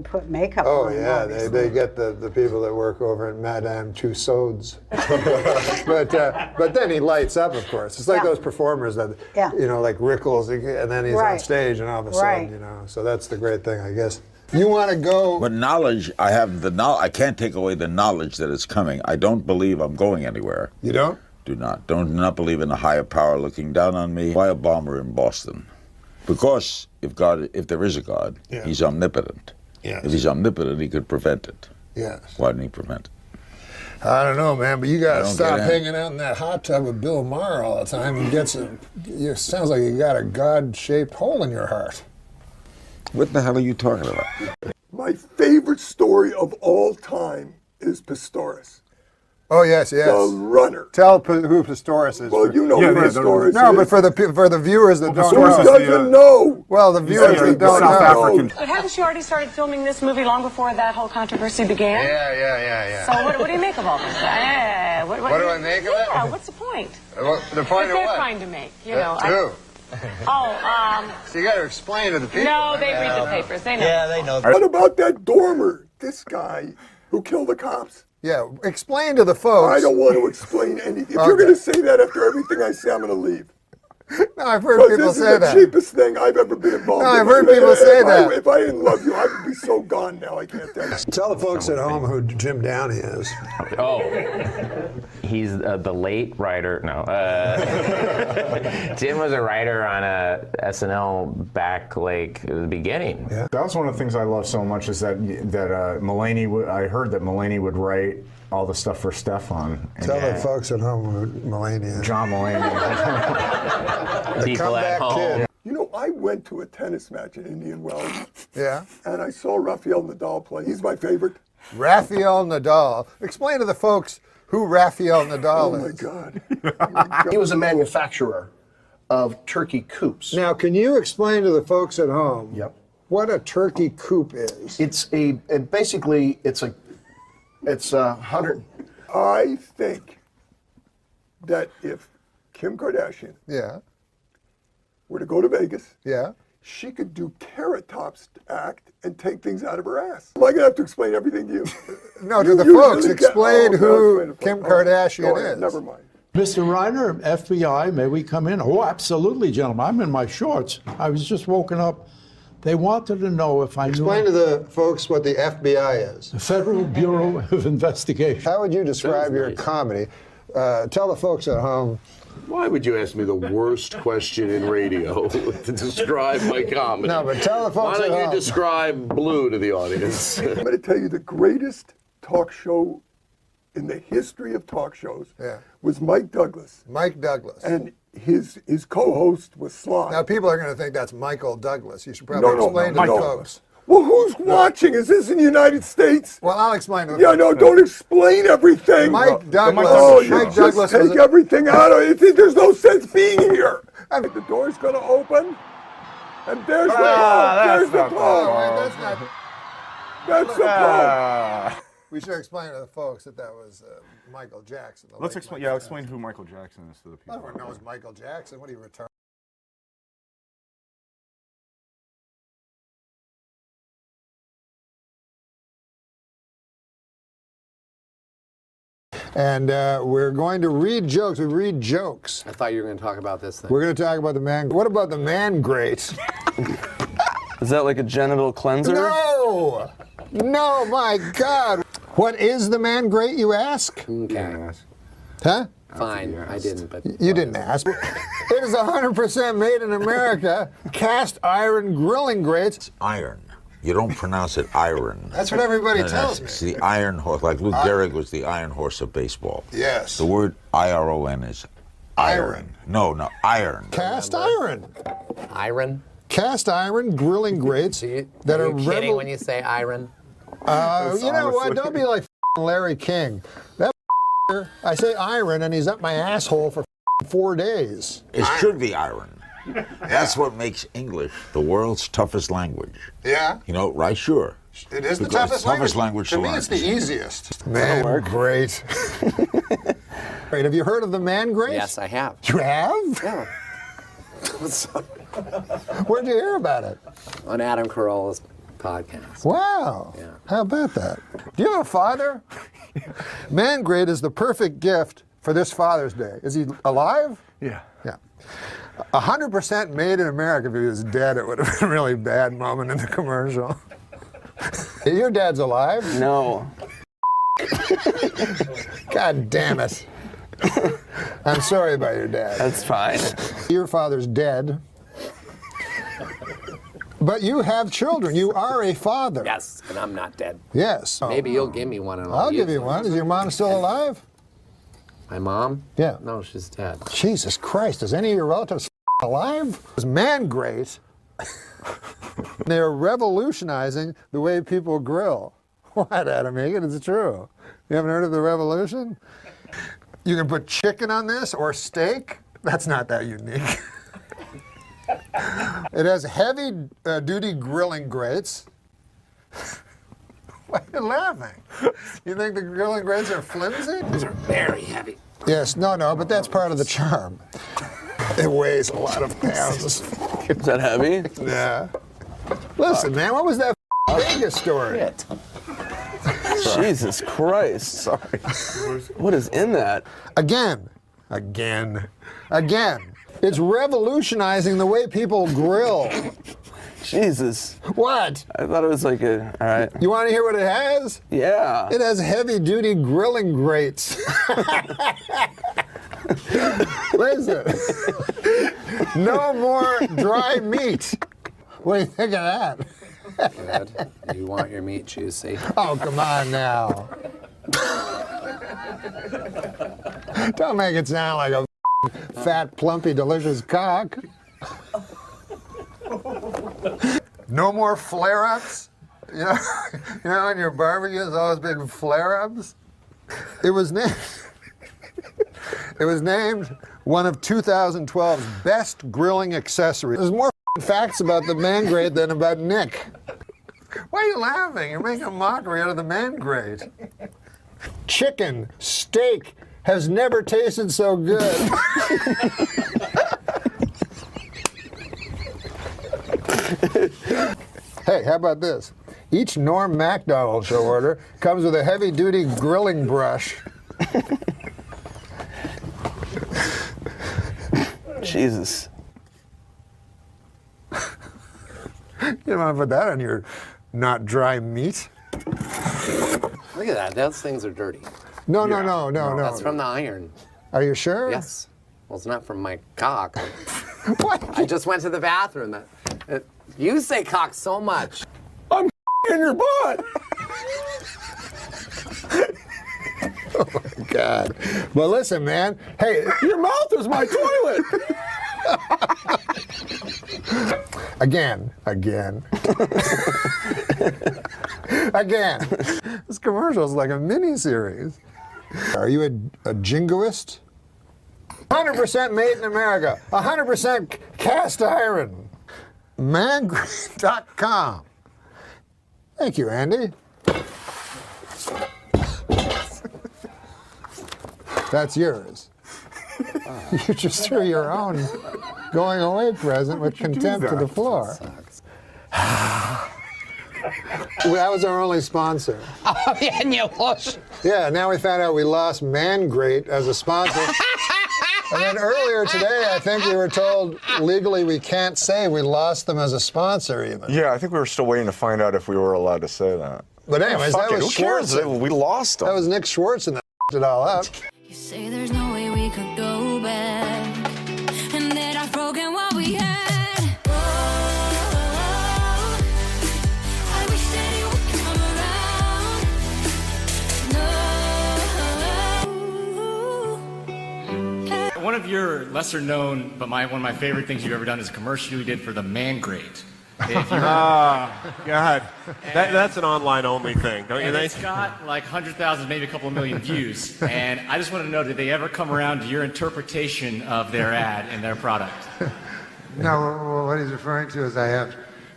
put makeup on him. Oh, yeah, they get the people that work over at Madame Tussauds. but then he lights up, of course. It's like those performers that, like Rickles, and then he's on stage, and all of a sudden, so that's the great thing, I guess. You want to go... But knowledge, I have the knowledge. I can't take away the knowledge that is coming. I don't believe I'm going anywhere. You don't? Do not. Do not believe in a higher power looking down on me. Why a bomber in Boston? Because if there is a God, he's omnipotent. Yes. If he's omnipotent, he could prevent it. Yes. Why didn't he prevent it? I don't know, man, but you got to stop hanging out in that hot tub with Bill Maher all the time and it sounds like you got a God-shaped hole in your heart. What the hell are you talking about? My favorite story of all time is Pistorius. Oh, yes. The runner. Tell who Pistorius is. Well, you know who Pistorius is. No, but for the viewers that don't know. Who doesn't know? Well, the viewers that don't know. But haven't you already started filming this movie long before that whole controversy began? Yeah. So what do you make of all this? What do I make of it? Yeah, what's the point? The point of what? They're trying to make, Who? So you got to explain to the people. No, they read the papers. They know. Yeah, they know. What about that Dormer? This guy who killed the cops? Yeah, explain to the folks. I don't want to explain anything. If you're going to say that after everything I say, I'm going to leave. No, I've heard people say that. This is the cheapest thing I've ever been involved in. No, I've heard people say that. If I didn't love you, I would be so gone now. I can't tell you. Tell the folks at home who Jim Downey is. Oh, he's the late writer. No, Jim was a writer on SNL back like at the beginning. Yeah. That was one of the things I love so much is that Mulaney. I heard that Mulaney would write all the stuff for Stefan. Tell the folks at home who Mulaney is. John Mulaney. People at home. Kid. You know, I went to a tennis match in Indian Wells. Yeah. And I saw Rafael Nadal play. He's my favorite. Rafael Nadal. Explain to the folks who Rafael Nadal is. Oh, my God. He was a manufacturer of turkey coops. Now, can you explain to the folks at home what a turkey coop is? It's basically it's a 100. I think that if Kim Kardashian were to go to Vegas, she could do Carrot Top's act and take things out of her ass. Am I going to have to explain everything to you? No, to the folks, explain who Kim Kardashian is. Never mind. Mr. Reiner, FBI, may we come in? Oh, absolutely, gentlemen. I'm in my shorts. I was just woken up. They wanted to know if I knew... Explain to the folks what the FBI is. The Federal Bureau of Investigation. How would you describe your comedy? Tell the folks at home. Why would you ask me the worst question in radio to describe my comedy? No, but tell the folks Why at don't home. you describe Blue to the audience? I'm going to tell you the greatest talk show in the history of talk shows was Mike Douglas. Mike Douglas. And his co-host was Sly. Now, people are going to think that's Michael Douglas. You should probably explain to the folks. Well, who's watching? Is this in the United States? Well, I'll explain to the folks. No, don't explain everything. Mike Douglas. Oh, Mike Douglas take everything out of it. There's no sense being here. The door's going to open, and there's the poem. There's the poem. That's the poem. We should explain to the folks that was Michael Jackson. Let's explain. Yeah, explain who Michael Jackson is to the people. Everyone knows Michael Jackson. What are you retarded? And we're going to read jokes. We read jokes. I thought you were going to talk about this thing. We're going to talk about the man. What about the man grate? Is that like a genital cleanser? No! No, my God. What is the man grate, you ask? Okay. Huh? Fine, I didn't, but... You didn't ask. It is 100% made in America. Cast iron grilling grates. It's iron. You don't pronounce it iron. That's what everybody tells me. It's the iron horse. Like Lou Gehrig was the iron horse of baseball. Yes. The word I-R-O-N is iron. No, iron. Cast iron. Iron? Cast iron grilling grates that are kidding when you say iron? You know what? Don't be like Larry King. That I say iron and he's up my asshole for 4 days. It should be iron. That's what makes English the world's toughest language. Yeah? You know, right? Sure. It is the Because toughest language. To me, learn. it's the easiest. Man, great. Great. Have you heard of the man great? Yes, I have. You have? Yeah. Where'd you hear about it? On Adam Carolla's podcast. Wow. Yeah. How about that? Do you have a father? Man great is the perfect gift for this Father's Day. Is he alive? Yeah. Yeah. 100% made in America. If he was dead, it would have been a really bad moment in the commercial. Your dad's alive? No. God damn it. I'm sorry about your dad. That's fine. Your father's dead. But you have children. You are a father. Yes, and I'm not dead. Yes. Maybe you'll give me one and I'll give you one. Is your mom still alive? My mom? Yeah. No, she's dead. Jesus Christ, is any of your relatives alive? Is man great? They're revolutionizing the way people grill. What, Adam Egan? It's true. You haven't heard of the revolution? You can put chicken on this or steak. That's not that unique. It has heavy duty grilling grates. Why are you laughing? You think the grilling grates are flimsy? These are very heavy. Yes, no, but that's part of the charm. It weighs a lot of pounds. Is that heavy? Yeah. Listen, man, what was that Vegas story? Jesus Christ. Sorry. What is in that? Again. It's revolutionizing the way people grill. Jesus. What? I thought it was like a, all right. You want to hear what it has? Yeah. It has heavy-duty grilling grates. Listen. No more dry meat. What do you think of that? Good. You want your meat juicy. Oh, come on now. Don't make it sound like a fat, plumpy, delicious cock. No more flare-ups. You know, in your barbecue, there's always been flare-ups. It was named one of 2012's best grilling accessories. There's more facts about the man grate than about Nick. Why are you laughing? You're making a mockery out of the man grate. Chicken, steak has never tasted so good. Hey, how about this? Each NORM MACDONALD show order comes with a heavy-duty grilling brush. Jesus. You don't want to put that on your not dry meat. Look at that. Those things are dirty. No. That's from the iron. Are you sure? Yes. Well, it's not from my cock. What? I just went to the bathroom. You say cock so much. I'm in your butt. Oh my God. Well, listen, man. Hey, your mouth is my toilet. Again. This commercial is like a mini-series. Are you a jingoist? 100% made in America. 100% cast iron. Mangrate.com. Thank you, Andy. That's yours. You just threw your own going away present with contempt to the floor. That was our only sponsor. Oh, yeah, and you lost. Yeah, now we found out we lost Mangrate as a sponsor. And then earlier today, I think we were told legally we can't say we lost them as a sponsor even. Yeah, I think we were still waiting to find out if we were allowed to say that. But anyways, that was who cares? Schwartz. We lost them. That was Nick Schwartz and that it all up. You say there's no way we could go back, and that I've broken what we had. I wish that you would come around. One of your lesser known, but one of my favorite things you've ever done is a commercial you did for the Mangrate. God. That's an online only thing, don't you think? It's got like 100,000, maybe a couple of million views. And I just want to know, did they ever come around to your interpretation of their ad and their product? No, what he's referring to is I have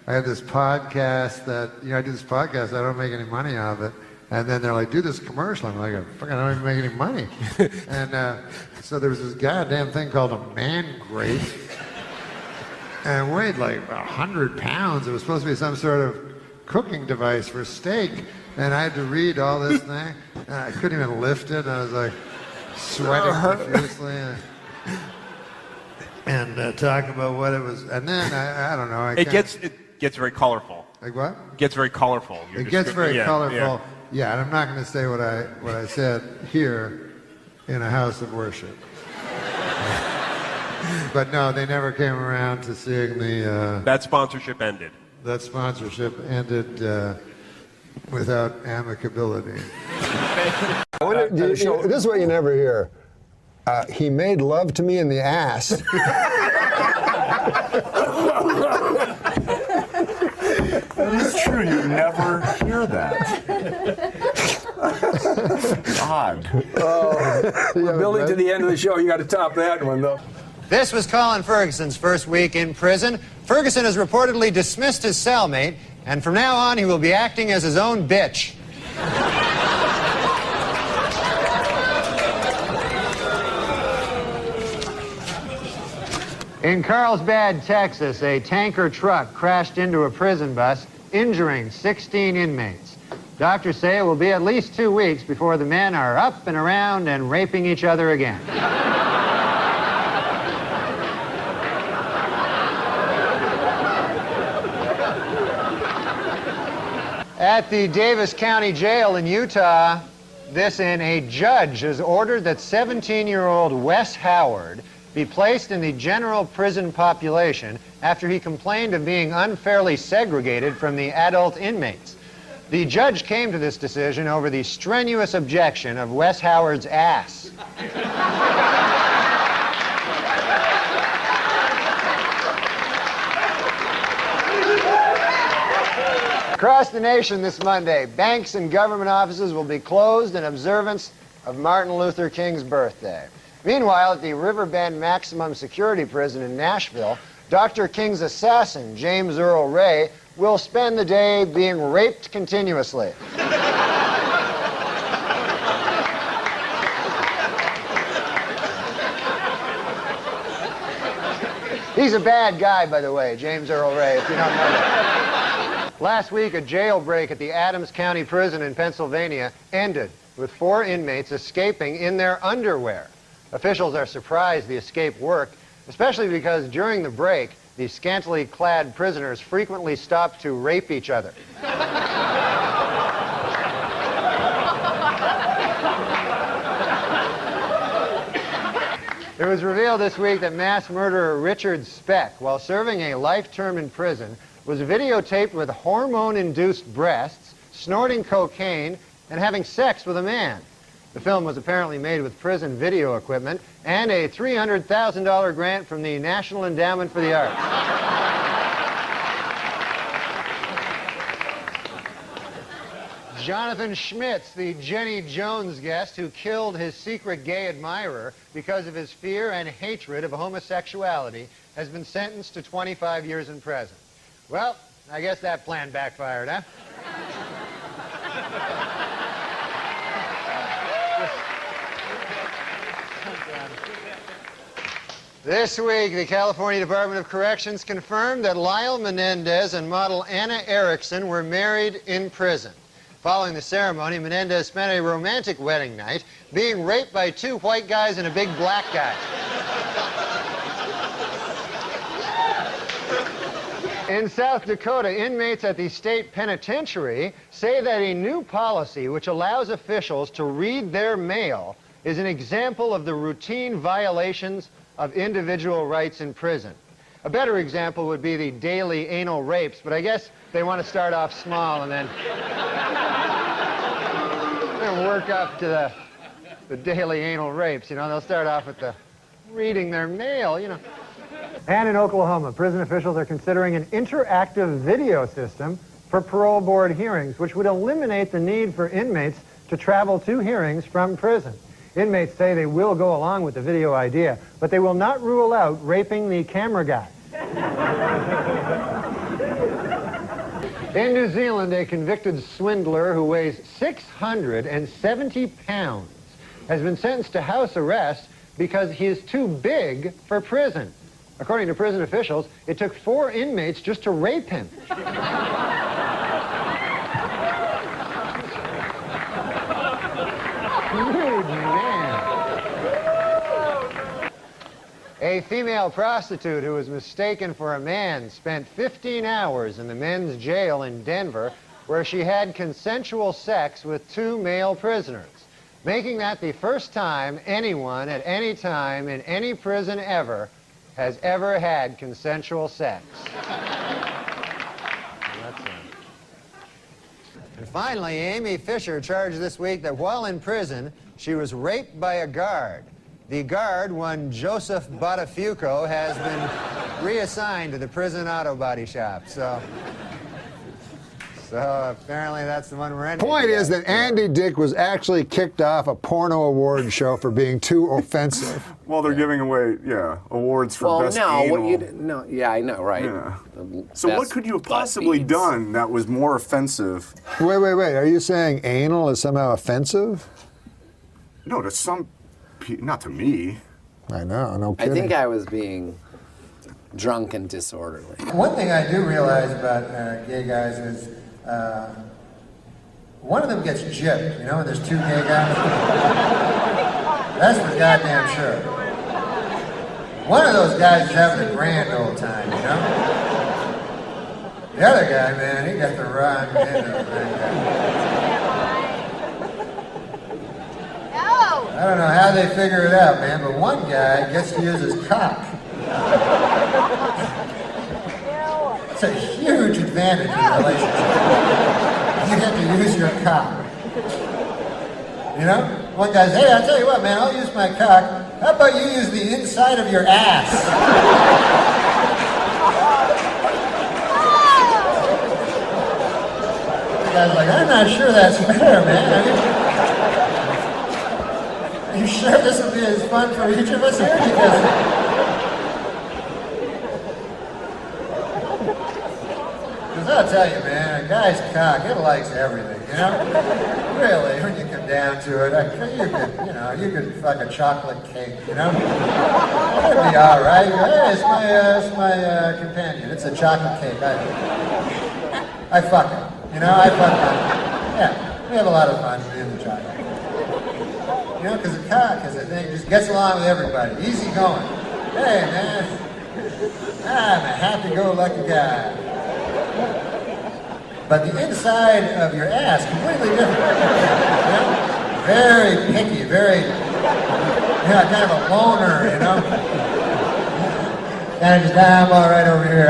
I have this podcast that, I do this podcast, I don't make any money out of it. And then they're like, do this commercial. I'm like, fuck, I don't even make any money. And so there was this goddamn thing called a man grate. And it weighed like 100 pounds. It was supposed to be some sort of cooking device for steak. And I had to read all this thing. And I couldn't even lift it. And I was like sweating profusely. And talk about what it was. And then, I don't know. It gets very colorful. Like what? It gets very colorful. It gets very colorful. Yeah, and I'm not going to say what I said here in a house of worship. But no, they never came around to seeing the... that sponsorship ended. That sponsorship ended without amicability. This is what you never hear. He made love to me in the ass. That is true. You never hear that. Odd. We're building to the end of the show. You got to top that one, though. This was Colin Ferguson's first week in prison. Ferguson has reportedly dismissed his cellmate, and from now on he will be acting as his own bitch. In Carlsbad, Texas, a tanker truck crashed into a prison bus, injuring 16 inmates. Doctors say it will be at least 2 weeks before the men are up and around and raping each other again. At the Davis County Jail in Utah, a judge has ordered that 17-year-old Wes Howard be placed in the general prison population after he complained of being unfairly segregated from the adult inmates. The judge came to this decision over the strenuous objection of Wes Howard's ass. Across the nation this Monday, banks and government offices will be closed in observance of Martin Luther King's birthday. Meanwhile, at the Riverbend Maximum Security Prison in Nashville, Dr. King's assassin, James Earl Ray, will spend the day being raped continuously. He's a bad guy, by the way, James Earl Ray, if you don't know that. Last week, a jailbreak at the Adams County Prison in Pennsylvania ended with 4 inmates escaping in their underwear. Officials are surprised the escape worked, especially because during the break, the scantily clad prisoners frequently stopped to rape each other. It was revealed this week that mass murderer Richard Speck, while serving a life term in prison, was videotaped with hormone-induced breasts, snorting cocaine, and having sex with a man. The film was apparently made with prison video equipment and a $300,000 grant from the National Endowment for the Arts. Jonathan Schmitz, the Jenny Jones guest who killed his secret gay admirer because of his fear and hatred of homosexuality, has been sentenced to 25 years in prison. Well, I guess that plan backfired, huh? This week, the California Department of Corrections confirmed that Lyle Menendez and model Anna Erickson were married in prison. Following the ceremony, Menendez spent a romantic wedding night being raped by 2 white guys and a big black guy. In South Dakota, inmates at the state penitentiary say that a new policy which allows officials to read their mail is an example of the routine violations of individual rights in prison. A better example would be the daily anal rapes, but I guess they want to start off small and then work up to the daily anal rapes. You know, they'll start off with the reading their mail, you know. And in Oklahoma, prison officials are considering an interactive video system for parole board hearings, which would eliminate the need for inmates to travel to hearings from prison. Inmates say they will go along with the video idea, but they will not rule out raping the camera guy. In New Zealand, a convicted swindler who weighs 670 pounds has been sentenced to house arrest because he is too big for prison. According to prison officials, it took 4 inmates just to rape him. Huge man. A female prostitute who was mistaken for a man spent 15 hours in the men's jail in Denver, where she had consensual sex with 2 male prisoners, making that the first time anyone at any time in any prison ever has ever had consensual sex. And finally, Amy Fisher charged this week that while in prison, she was raped by a guard. The guard, one Joseph Botafuco, has been reassigned to the prison auto body shop. So apparently that's the one we're in. Point is that Andy Dick was actually kicked off a porno award show for being too offensive. Well, they're giving away, awards for best anal. Yeah, I know, right? Yeah. So what could you have possibly done that was more offensive? Wait. Are you saying anal is somehow offensive? No, to some people, not to me. I know, no kidding. I think I was being drunk and disorderly. One thing I do realize about gay guys is one of them gets gypped, you know, and there's 2 gay guys. That's for goddamn sure. One of those guys is having a grand old time, you know? The other guy, man, he got the run into the thing. I don't know how they figure it out, man, but one guy gets to use his cock. It's a huge advantage in a relationship. You get to use your cock. You know? One guy says, hey, I'll tell you what, man, I'll use my cock. How about you use the inside of your ass? The guy's like, I'm not sure that's fair, man. Are you sure this will be as fun for each of us here? Because I'll tell you, man, a guy's cock, it likes everything, you know? Really, when you come down to it, you could fuck a chocolate cake, you know? It'd be all right. You go, hey, it's my companion. It's a chocolate cake. I fuck it, you know? I fuck it. Yeah, we have a lot of fun in the chocolate. You know, because the cock is a thing, just gets along with everybody. Easy going. Hey, man, I'm a happy-go-lucky guy. But the inside of your ass, completely different. You know? Very picky, very, kind of a loner, you know? Kind of just, I'm all right over here.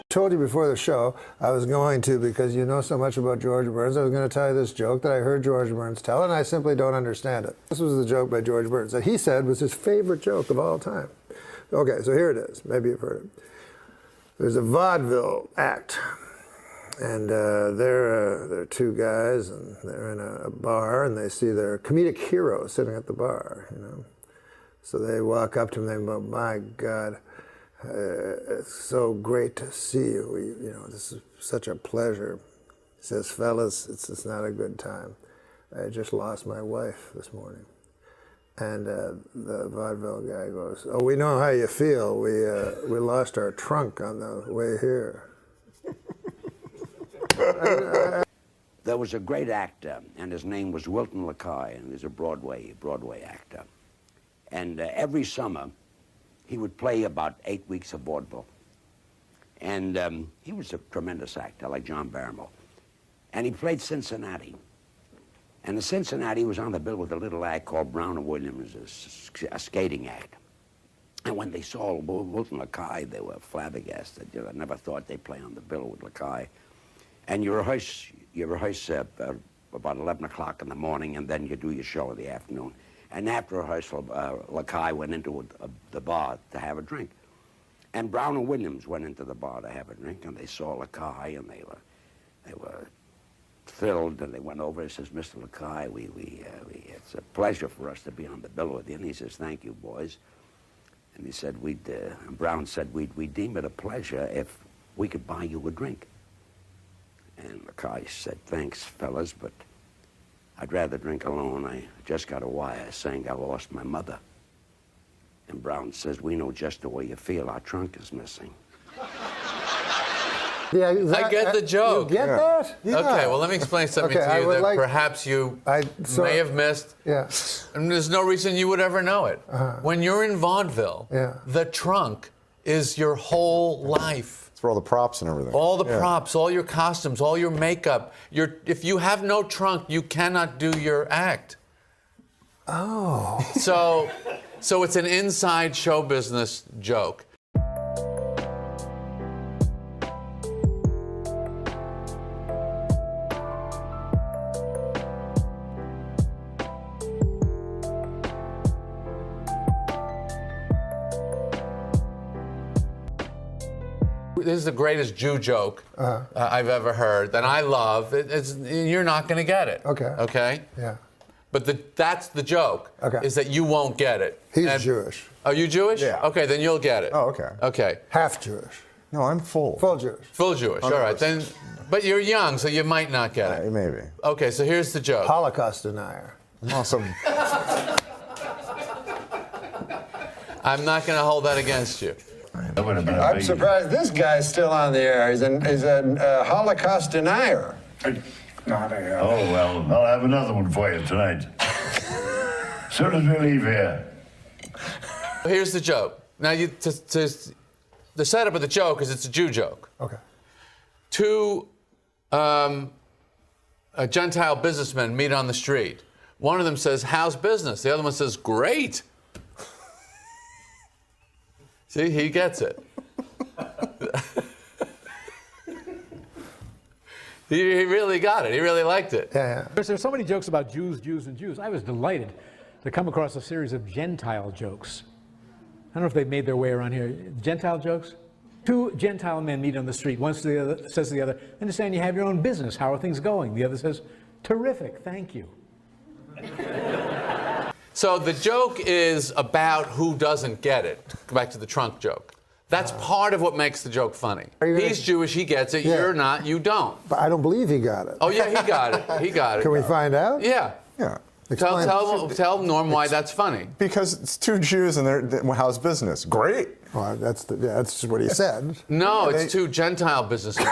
Told you before the show I was going to, because you know so much about George Burns, I was going to tell you this joke that I heard George Burns tell, and I simply don't understand it. This was the joke by George Burns that he said was his favorite joke of all time. Okay, so here it is. Maybe you've heard it. There's a vaudeville act, and they're 2 guys, and they're in a bar, and they see their comedic hero sitting at the bar, you know. So they walk up to him, and they go, my God, it's so great to see you. This is such a pleasure. He says, fellas, it's not a good time. I just lost my wife this morning. And the vaudeville guy goes, oh, we know how you feel. We lost our trunk on the way here. There was a great actor, and his name was Wilton LaCoy, and he's a Broadway actor. And every summer, he would play about 8 weeks of vaudeville. And he was a tremendous actor, like John Barrymore. And he played Cincinnati. And the Cincinnati was on the bill with a little act called Brown and Williams, a skating act. And when they saw Wilton LaCoy, they were flabbergasted. I never thought they'd play on the bill with LaCoy. And you rehearse about 11 o'clock in the morning, and then you do your show in the afternoon. And after rehearsal, LaCoy went into the bar to have a drink. And Brown and Williams went into the bar to have a drink, and they saw LaCoy, and they were thrilled, and they went over and says, Mr. LaCoy, it's a pleasure for us to be on the bill with you. And he says, thank you, boys. And he said, and Brown said, we'd deem it a pleasure if we could buy you a drink. And LaCoy said, thanks, fellas, but I'd rather drink alone. I just got a wire saying I lost my mother. And Brown says, we know just the way you feel. Our trunk is missing. Yeah, I get the joke. You get that? Yeah. Okay, well, let me explain something to you that perhaps you may have missed. Yeah. And there's no reason you would ever know it. When you're in vaudeville, the trunk is your whole life. It's for all the props and everything. All the props, all your costumes, all your makeup. If you have no trunk, you cannot do your act. Oh. So it's an inside show business joke. This is the greatest Jew joke I've ever heard, that I love. You're not going to get it. Okay. Okay? Yeah. But that's the joke, is that you won't get it. He's Jewish. Are you Jewish? Yeah. Okay, then you'll get it. Oh, okay. Okay. Half Jewish. No, I'm full. Full Jewish. Full Jewish, all right. Then, but you're young, so you might not get it. Maybe. Okay, so here's the joke. Holocaust denier. Awesome. I'm not going to hold that against you. I'm surprised this guy's still on the air. He's a Holocaust denier. Oh, well, I'll have another one for you tonight. Soon as we leave here. Here's the joke. Now, the setup of the joke is it's a Jew joke. Okay. Two Gentile businessmen meet on the street. One of them says, how's business? The other one says, great. See, he gets it. He really got it. He really liked it. Yeah. There's so many jokes about Jews, Jews, and Jews. I was delighted to come across a series of Gentile jokes. I don't know if they've made their way around here. Gentile jokes? Two Gentile men meet on the street. One says to the other, understand you have your own business. How are things going? The other says, terrific, thank you. So the joke is about who doesn't get it. Go back to the trunk joke. That's part of what makes the joke funny. He's Jewish, he gets it. You're not, you don't. But I don't believe he got it. Oh, yeah, he got it. He got it. Can we find out? Yeah. Yeah. Tell Norm why that's funny. Because it's two Jews and how's business? Great. Well, that's just what he said. No, it's two Gentile businessmen.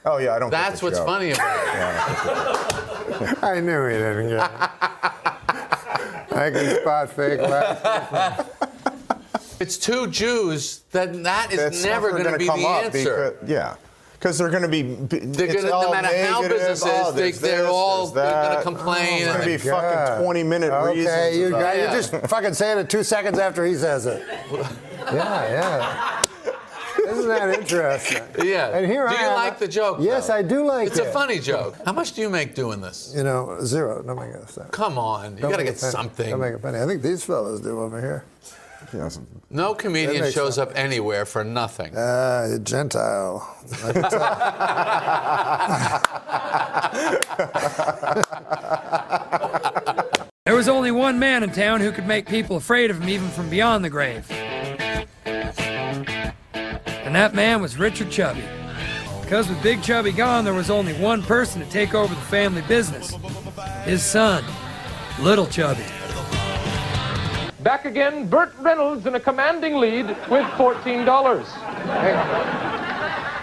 Oh, yeah, I don't That's what's funny about it. Yeah. I knew he didn't get it. I can spot fake laughter. It's two Jews, then that is never going to be the answer. Because they're going to be. No matter how business is, they're all going to complain. It's going to be fucking 20-minute reasons. Okay, you just fucking saying it 2 seconds after he says it. Yeah. Isn't that interesting? Yeah. And here do you like the joke? Yes, though? I do like it. It's a funny joke. How much do you make doing this? You know, zero. Don't make it funny. Come on, you got to get something. Don't make it funny. I think these fellas do over here. No comedian shows up anywhere for nothing. Gentile. There was only one man in town who could make people afraid of him even from beyond the grave. And that man was Richard Chubby. Because with Big Chubby gone, there was only one person to take over the family business. His son, Little Chubby. Back again, Burt Reynolds in a commanding lead with $14.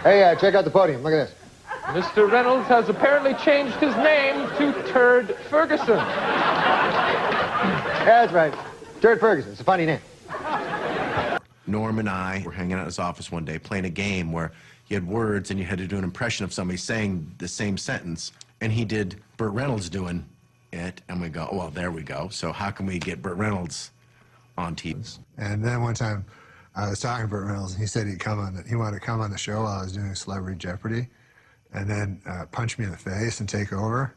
Hey, check out the podium. Look at this. Mr. Reynolds has apparently changed his name to Turd Ferguson. Yeah, that's right. Turd Ferguson. It's a funny name. Norm and I were hanging out in his office one day playing a game where you had words and you had to do an impression of somebody saying the same sentence. And he did Burt Reynolds doing it, and we go, well, there we go. So how can we get Burt Reynolds on TV? And then one time, I was talking to Burt Reynolds, and he said he wanted to come on the show while I was doing Celebrity Jeopardy, and then punch me in the face and take over,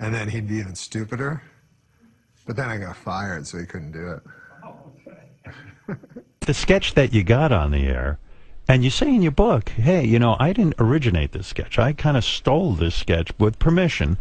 and then he'd be even stupider. But then I got fired, so he couldn't do it. The sketch that you got on the air, and you say in your book, hey, you know, I didn't originate this sketch. I kind of stole this sketch with permission.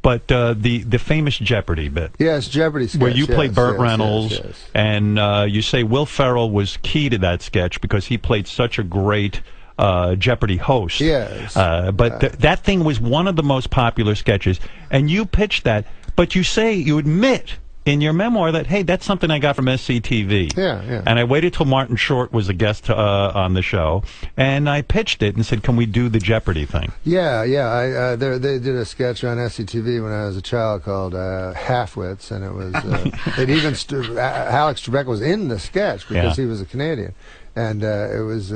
But the famous Jeopardy bit. Yes, Jeopardy sketch. Where you play Burt yes, Reynolds, yes. and you say Will Ferrell was key to that sketch because he played such a great Jeopardy host. Yes. That thing was one of the most popular sketches, and you pitched that, but you admit in your memoir that, hey, that's something I got from SCTV. Yeah. And I waited till Martin Short was a guest on the show, and I pitched it and said, can we do the Jeopardy thing? Yeah. They did a sketch on SCTV when I was a child called Halfwits, and it was it even Alex Trebek was in the sketch because he was a Canadian, and it was.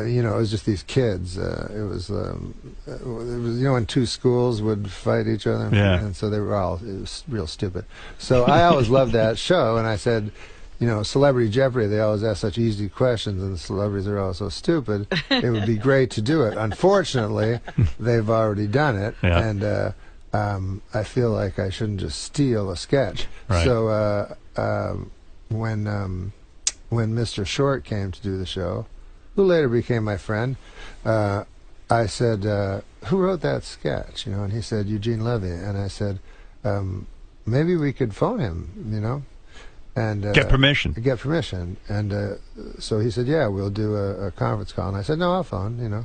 You know, it was just these kids. It was you know, when two schools would fight each other, and so it was real stupid. So I always loved that show, and I said, you know, Celebrity Jeopardy, they always ask such easy questions, and the celebrities are all so stupid. It would be great to do it. Unfortunately, they've already done it, and I feel like I shouldn't just steal a sketch. Right. So when Mr. Short came to do the show, who later became my friend, I said, who wrote that sketch? You know, and he said, Eugene Levy. And I said, maybe we could phone him, you know, and get permission. Get permission. And so he said, yeah, we'll do a conference call. And I said, no, I'll phone, you know.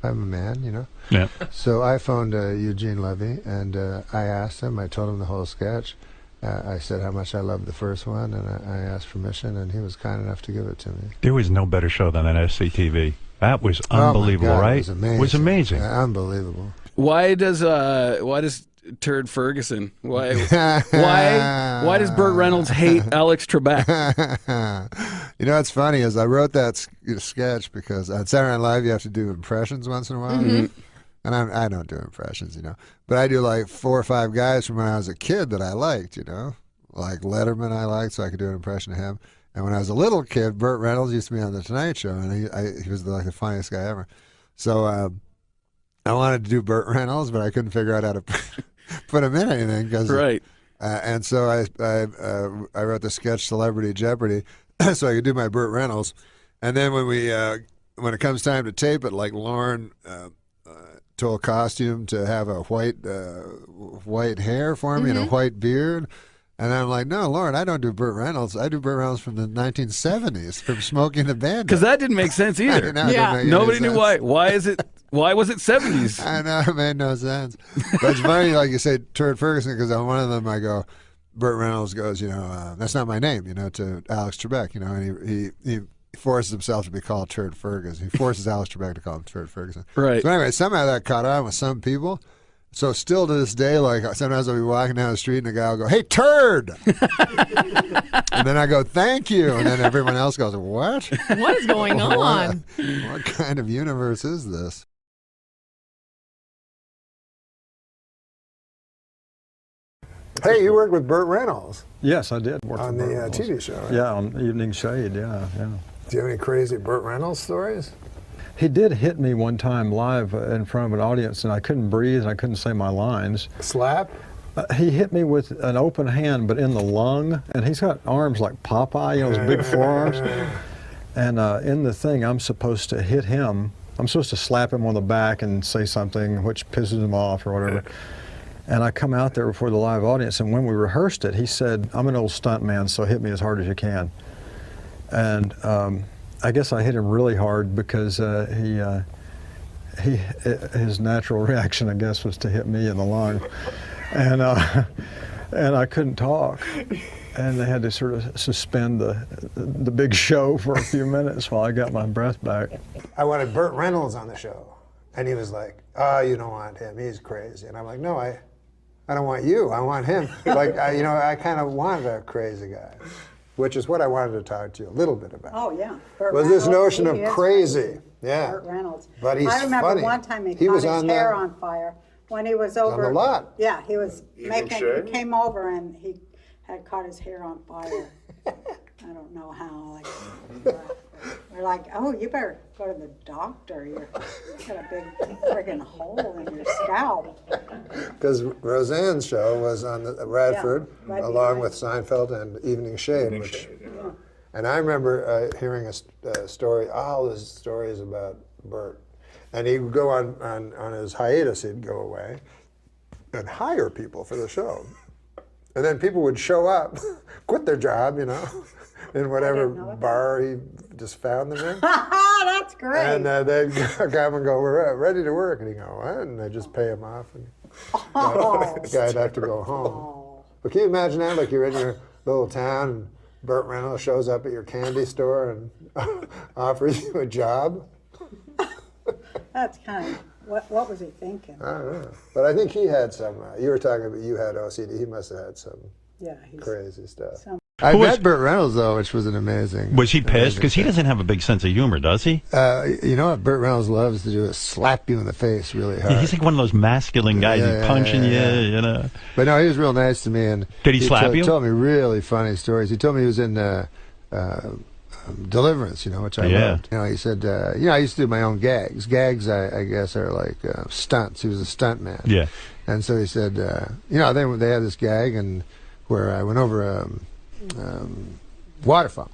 I'm a man, you know. Yeah. So I phoned Eugene Levy, and I asked him, I told him the whole sketch. I said how much I loved the first one, and I asked permission, and he was kind enough to give it to me. There was no better show than that SCTV. That was unbelievable, God, right? It was amazing. It was amazing. Unbelievable. Why does Turd Ferguson? Why does Burt Reynolds hate Alex Trebek? You know what's funny is I wrote that sketch because on Saturday Night Live you have to do impressions once in a while. Mm-hmm. And I don't do impressions, you know. But I do like 4 or 5 guys from when I was a kid that I liked, you know. Like Letterman I liked, so I could do an impression of him. And when I was a little kid, Burt Reynolds used to be on The Tonight Show, and he was like the funniest guy ever. So I wanted to do Burt Reynolds, but I couldn't figure out how to put him in anything. Right. And so I wrote the sketch Celebrity Jeopardy so I could do my Burt Reynolds. And then when it comes time to tape it, like Lauren told Costume to have a white hair for me and a white beard. And I'm like, no, Lauren, I don't do Burt Reynolds. I do Burt Reynolds from the 1970s, from Smoking the Bandit. Because that didn't make sense either. Nobody knew why. Why was it 70s? I know, it made no sense. But it's funny, like you say, Turd Ferguson, because on one of them I go, Burt Reynolds goes, you know, that's not my name, you know, to Alex Trebek, you know, and he forces himself to be called Turd Ferguson. He forces Alex Trebek to call him Turd Ferguson. Right. So anyway, somehow that caught on with some people. So still to this day, like sometimes I'll be walking down the street and a guy will go, "Hey, turd!" And then I go, "Thank you," and then everyone else goes, "What? What is going on? What kind of universe is this?" Hey, you worked with Burt Reynolds. Yes, I did. Work On the TV show, right? Yeah, on Evening Shade, yeah. Do you have any crazy Burt Reynolds stories? He did hit me one time live in front of an audience, and I couldn't breathe, and I couldn't say my lines. Slap? He hit me with an open hand, but in the lung, and he's got arms like Popeye, you know, those big forearms. And in the thing, I'm supposed to hit him. I'm supposed to slap him on the back and say something which pisses him off or whatever. And I come out there before the live audience, and when we rehearsed it, he said, "I'm an old stunt man, so hit me as hard as you can." And I guess I hit him really hard because his natural reaction, I guess, was to hit me in the lung, and I couldn't talk, and they had to sort of suspend the big show for a few minutes while I got my breath back. I wanted Burt Reynolds on the show, and he was like, "Oh, you don't want him. He's crazy." And I'm like, "No, I don't want you. I want him." Like, I kind of wanted a crazy guy. Which is what I wanted to talk to you a little bit about. Oh, yeah. Burt was Reynolds, this notion he of is crazy. Yeah. Burt Reynolds. But he's I remember funny. one time he caught his hair on fire when he was over On the lot. Yeah, he was making. shave? He came over and he had caught his hair on fire. I don't know how. Like, we're like, oh, you better go to the doctor. You've got a big friggin' hole in your scalp. Because Roseanne's show was on the Radford, right along behind. with Seinfeld and Evening Shade. And I remember hearing a story, all his stories about Bert. And he would go on his hiatus, he'd go away and hire people for the show. And then people would show up, quit their job, you know, in whatever bar he just found them in. That's great. And they'd come and go, we're ready to work. And he'd go, what? And they'd just pay him off. And the guy'd have to go home. But can you imagine that? Like you're in your little town and Burt Reynolds shows up at your candy store and offers you a job. That's kind of, what was he thinking? I don't know. But I think he had some, you were talking about you had OCD. He must have had some crazy stuff. I met Burt Reynolds, though, which was an amazing... Was he pissed? Because he doesn't have a big sense of humor, does he? You know what Burt Reynolds loves to do is slap you in the face really hard. Yeah, he's like one of those masculine guys. He's punching you, you know. But no, he was real nice to me. And did he slap you? He told me really funny stories. He told me he was in Deliverance, you know, which I loved. You know, he said, you know, I used to do my own gags. Gags, I guess, are like stunts. He was a stunt man. Yeah. And so he said, you know, they had this gag and where I went over waterfall.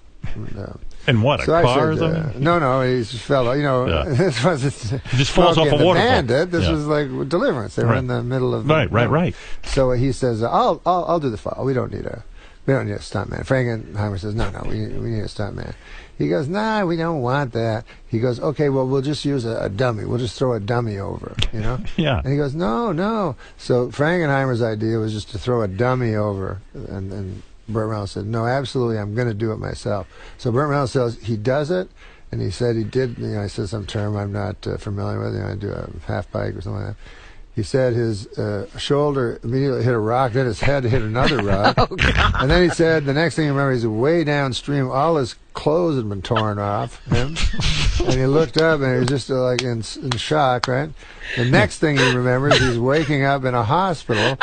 And what, a so car I said, or something? No, he just fell, you know, this wasn't he just falls off a waterfall. Bandit. This was like Deliverance. They were in the middle of Right. So he says, I'll do the fall. We don't need a stuntman. Frankenheimer says, no, we need a stuntman. He goes, nah, we don't want that. He goes, okay, well, we'll just use a dummy. We'll just throw a dummy over, you know? Yeah. And he goes, no. So Frankenheimer's idea was just to throw a dummy over, and Burt Reynolds said, no, absolutely, I'm going to do it myself. So Burt Reynolds says he does it, and he said he did, you know, he said some term I'm not familiar with, you know, I do a half pike or something like that. He said his shoulder immediately hit a rock, then his head hit another rock. Oh, God. And then he said, the next thing you remember, he's way downstream, all his clothes had been torn off him. And he looked up and he was just like in shock, right? The next thing he remembers, he's waking up in a hospital.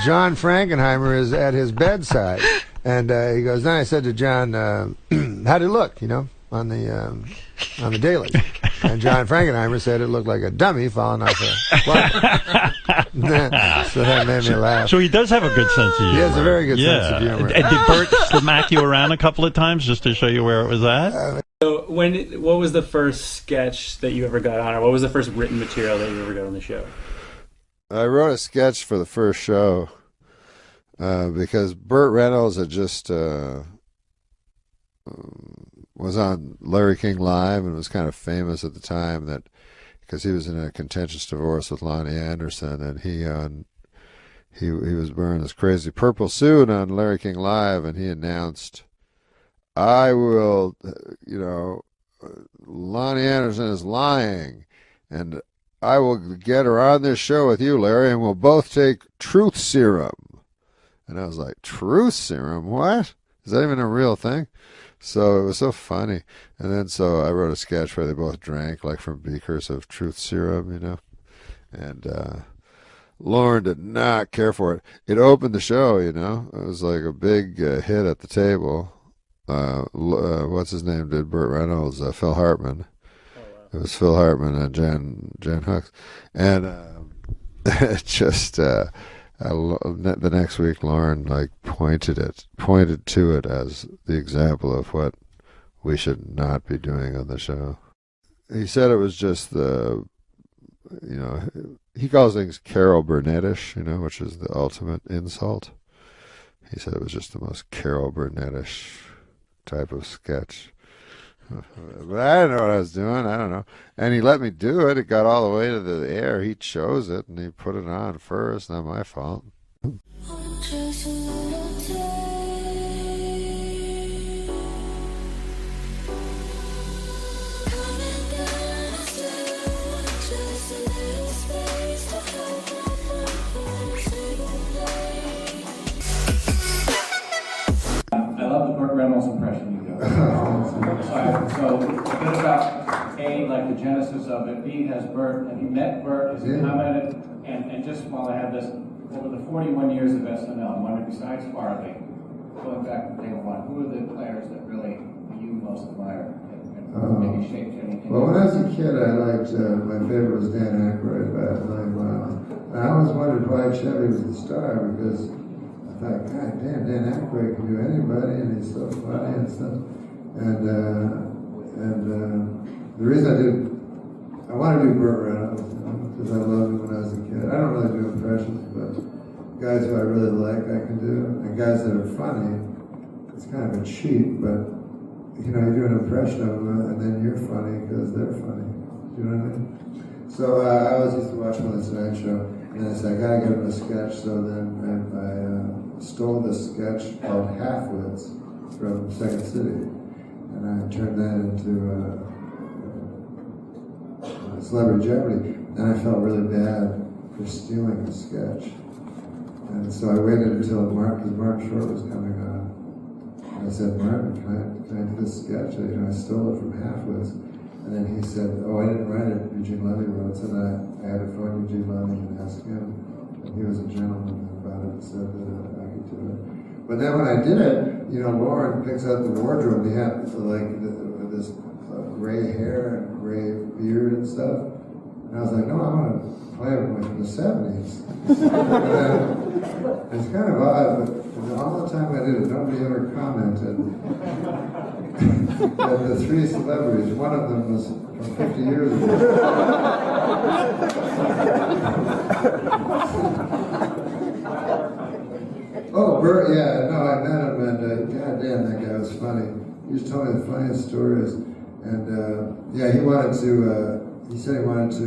John Frankenheimer is at his bedside. And he goes, then I said to John, how'd it look, you know, on the daily? And John Frankenheimer said it looked like a dummy falling off a clock. So that made me laugh. So he does have a good sense of humor. He has a very good sense of humor. And did Bert smack you around a couple of times just to show you where it was at? So what was the first sketch that you ever got on, or what was the first written material that you ever got on the show? I wrote a sketch for the first show because Burt Reynolds had just was on Larry King Live and was kind of famous at the time that because he was in a contentious divorce with Lonnie Anderson, and he was wearing this crazy purple suit on Larry King Live, and he announced, I will, you know, Lonnie Anderson is lying, and I will get her on this show with you, Larry, and we'll both take truth serum. And I was like, truth serum? What? Is that even a real thing? So it was so funny. And then so I wrote a sketch where they both drank like from beakers of truth serum, you know. And Lauren did not care for it. It opened the show, you know. It was like a big hit at the table. What's his name did Burt Reynolds? Phil Hartman. Oh, wow. It was Phil Hartman and Jan Hooks. And it just... the next week, Lauren like pointed to it as the example of what we should not be doing on the show. He said it was just the, you know, he calls things Carol Burnettish, you know, which is the ultimate insult. He said it was just the most Carol Burnettish type of sketch. But I didn't know what I was doing. I don't know. And he let me do it. It got all the way to the air. He chose it, and he put it on first. Not my fault. I love the Burt Reynolds impression you do. So a bit about like the genesis process of it, being as Bert, have you met Bert? Has he commented? And just while I have this, over the 41 years of SNL, I'm wondering, besides Farley, going back to day one, who are the players that really you most admire and maybe shaped you? Well, when I was a kid, I liked, my favorite was Dan Aykroyd by a million miles. And I always wondered why Chevy was the star, because I thought, God damn, Dan Aykroyd can do anybody, and he's so funny and stuff. And the reason I want to do Burt Reynolds, because I loved him when I was a kid. I don't really do impressions, but guys who I really like, I can do. And guys that are funny, it's kind of a cheat, but you know, you do an impression of them, and then you're funny because they're funny. Do you know what I mean? So I always used to watch him on the Tonight Show, and then I said, I gotta give him a sketch. So then I stole this sketch called Halfwits from Second City, and I turned that into Celebrity Jeopardy. And I felt really bad for stealing the sketch. And so I waited until because Martin Short was coming on. And I said, Martin, can I do this sketch? You know, I stole it from Halfwits. And then he said, oh, I didn't write it. Eugene Levy wrote it. And I had to phone Eugene Levy and ask him. And he was a gentleman about it and said that I could do it. But then when I did it, you know, Lauren picks out the wardrobe. He had like this gray hair and gray beard and stuff. And I was like, no, I want to play it like from the 70s. It's kind of odd, but all the time I did it, nobody ever commented. And the three celebrities, one of them was from 50 years ago. Oh, Bert, yeah, no, I met him, and goddamn, that guy was funny. He just told me the funniest stories. And yeah, he said he wanted to,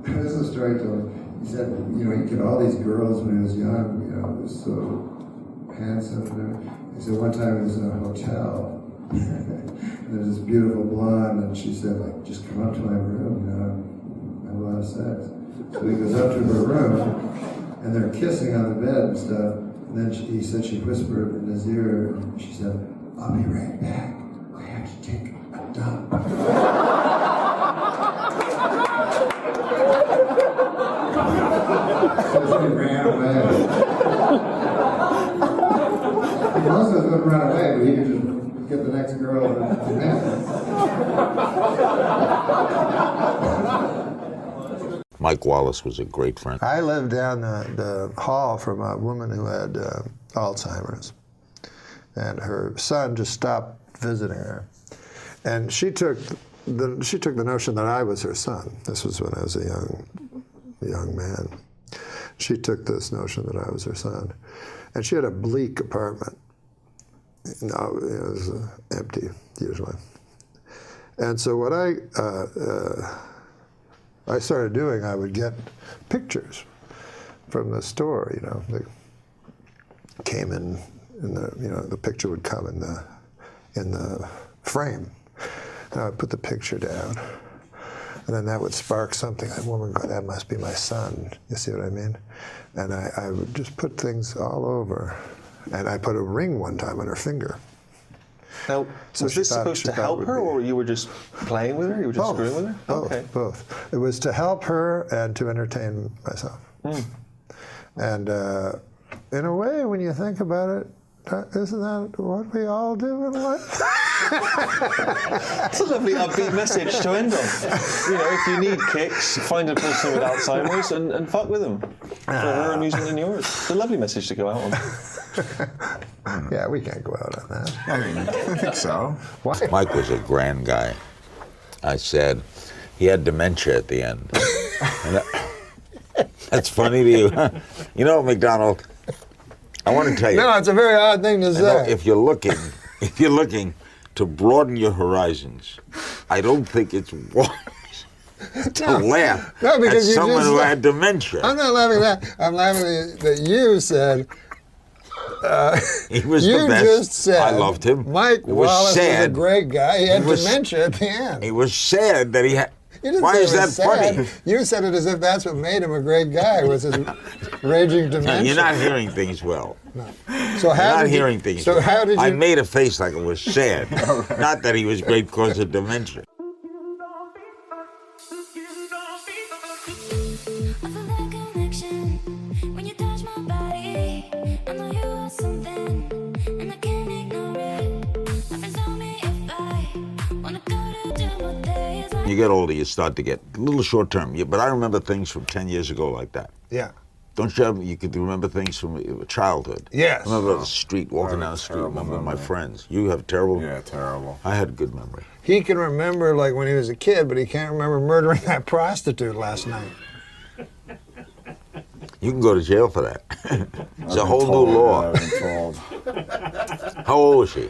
this is a story he told me. He said, you know, he got all these girls when he was young, you know, he was so handsome. He said one time he was in a hotel, and there was this beautiful blonde, and she said, like, just come up to my room, you know, have a lot of sex. So he goes up to her room, and they're kissing on the bed and stuff, and then he said she whispered in his ear, and she said, I'll be right back. I have to take a dump. So he ran away. Most of us would run away, but he could just get the next girl and Mike Wallace was a great friend. I lived down the hall from a woman who had Alzheimer's, and her son just stopped visiting her, and she took the notion that I was her son. This was when I was a young man. She took this notion that I was her son, and she had a bleak apartment. No, it was empty usually. And so what I started doing, I would get pictures from the store. You know, they came in the, you know, the picture would come in the frame, and I would put the picture down, and then that would spark something. That woman go, that must be my son. You see what I mean? And I would just put things all over, and I put a ring one time on her finger. Now, So was she this thought- supposed she to thought it help would her, be- or you were just playing with her? You were just Both. screwing with her? Both, Okay. both. It was to help her and to entertain myself. And in a way, when you think about it, isn't that what we all do in life? It's a lovely upbeat message to end on. You know, if you need kicks, find a person with Alzheimer's and fuck with them. For her amusement and yours. It's a lovely message to go out on. Yeah, we can't go out on that. I mean, I think so. Mike was a grand guy. I said, he had dementia at the end. That's funny to you. You know, McDonald, I want to tell you. No, it's a very odd thing to say. If you're looking to broaden your horizons, I don't think it's wise to laugh No, because at you someone just who said- had dementia. I'm not laughing at that. I'm laughing that you said. He was you the best. just said. I loved him. Mike It was Wallace was a sad. great guy. He had was- dementia at the end. It was sad that he had. You didn't Why say is it that was sad. funny? You said it as if that's what made him a great guy, was his raging dementia. You're not hearing things well. So how You're not did you- hearing things so well. how did I you- made a face like it was sad. Not that he was great because of dementia. You get older, you start to get a little short term. But I remember things from 10 years ago like that. Yeah. Don't you have, you could remember things from childhood? Yes. I remember the street, walking down the street, remember my friends. You have terrible? Yeah, terrible. I had a good memory. He can remember like when he was a kid, but he can't remember murdering that prostitute last night. You can go to jail for that. It's a whole new law. I've been told. How old was she?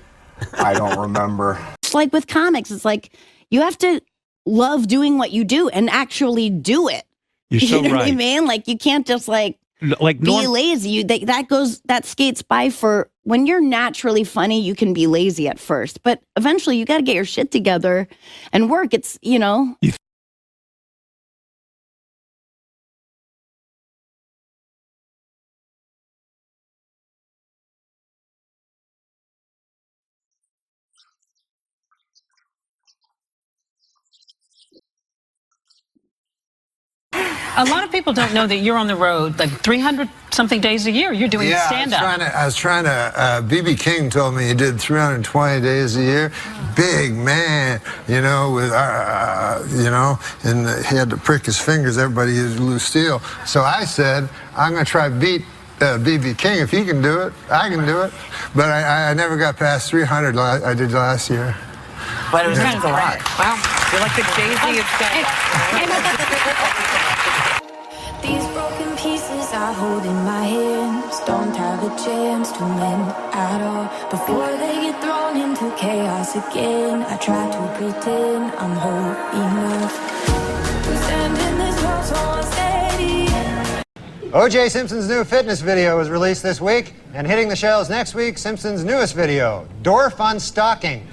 I don't remember. It's like with comics, it's like you have to love doing what you do and actually do it. You're so you know right. what I mean? Like you can't just like be lazy. That skates by for when you're naturally funny, you can be lazy at first, but eventually you got to get your shit together and work. It's, you know. A lot of people don't know that you're on the road like 300-something days a year. You're doing stand-up. I was trying to, B.B. King told me he did 320 days a year. Big man, you know, with, you know, and he had to prick his fingers. Everybody used loose steel. So I said, I'm going to try beat B.B. King. If he can do it, I can do it. But I never got past 300 I did last year. But it was kind of a lot. Wow. You're like the Jay-Z of stand-up. These broken pieces I hold in my hands don't have a chance to mend at all. Before they get thrown into chaos again, I try to pretend I'm whole enough to stand in this world so unsteady. O.J. Simpson's new fitness video was released this week, and hitting the shelves next week, Simpson's newest video, Dorf on Stalking.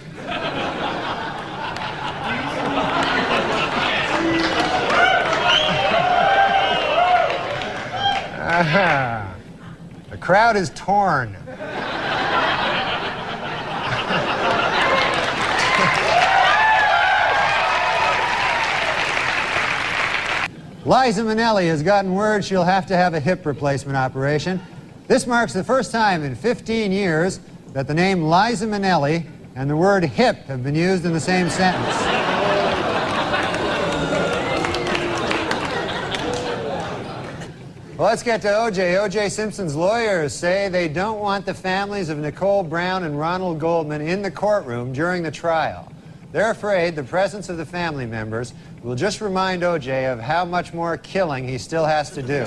The crowd is torn. Liza Minnelli has gotten word she'll have to have a hip replacement operation. This marks the first time in 15 years that the name Liza Minnelli and the word hip have been used in the same sentence. Well, let's get to O.J. O.J. Simpson's lawyers say they don't want the families of Nicole Brown and Ronald Goldman in the courtroom during the trial. They're afraid the presence of the family members will just remind O.J. of how much more killing he still has to do.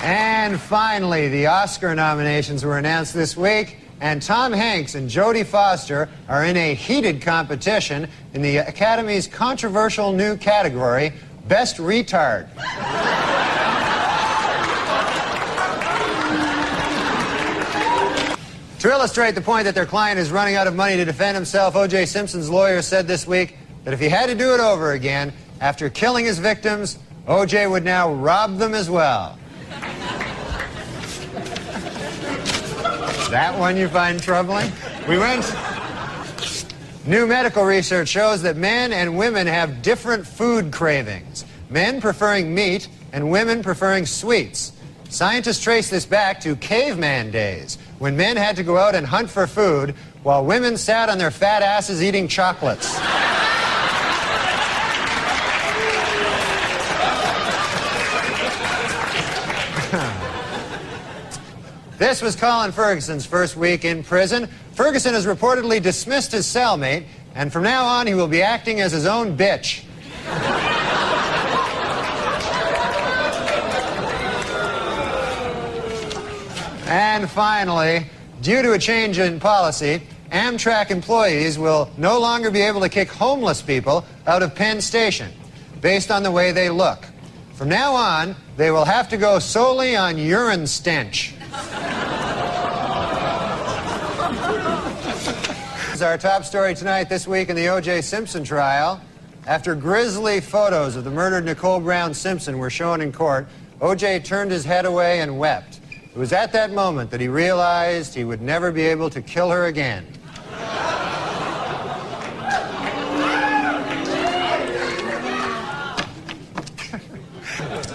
And finally, the Oscar nominations were announced this week. And Tom Hanks and Jodie Foster are in a heated competition in the Academy's controversial new category, Best Retard. To illustrate the point that their client is running out of money to defend himself, O.J. Simpson's lawyer said this week that if he had to do it over again, after killing his victims, O.J. would now rob them as well. That one you find troubling? New medical research shows that men and women have different food cravings. Men preferring meat and women preferring sweets. Scientists trace this back to caveman days, when men had to go out and hunt for food while women sat on their fat asses eating chocolates. This was Colin Ferguson's first week in prison. Ferguson has reportedly dismissed his cellmate, and from now on he will be acting as his own bitch. And finally, due to a change in policy, Amtrak employees will no longer be able to kick homeless people out of Penn Station based on the way they look. From now on, they will have to go solely on urine stench. This is our top story tonight, this week in the O.J. Simpson trial. After grisly photos of the murdered Nicole Brown Simpson were shown in court, O.J. turned his head away and wept. It was at that moment that he realized he would never be able to kill her again.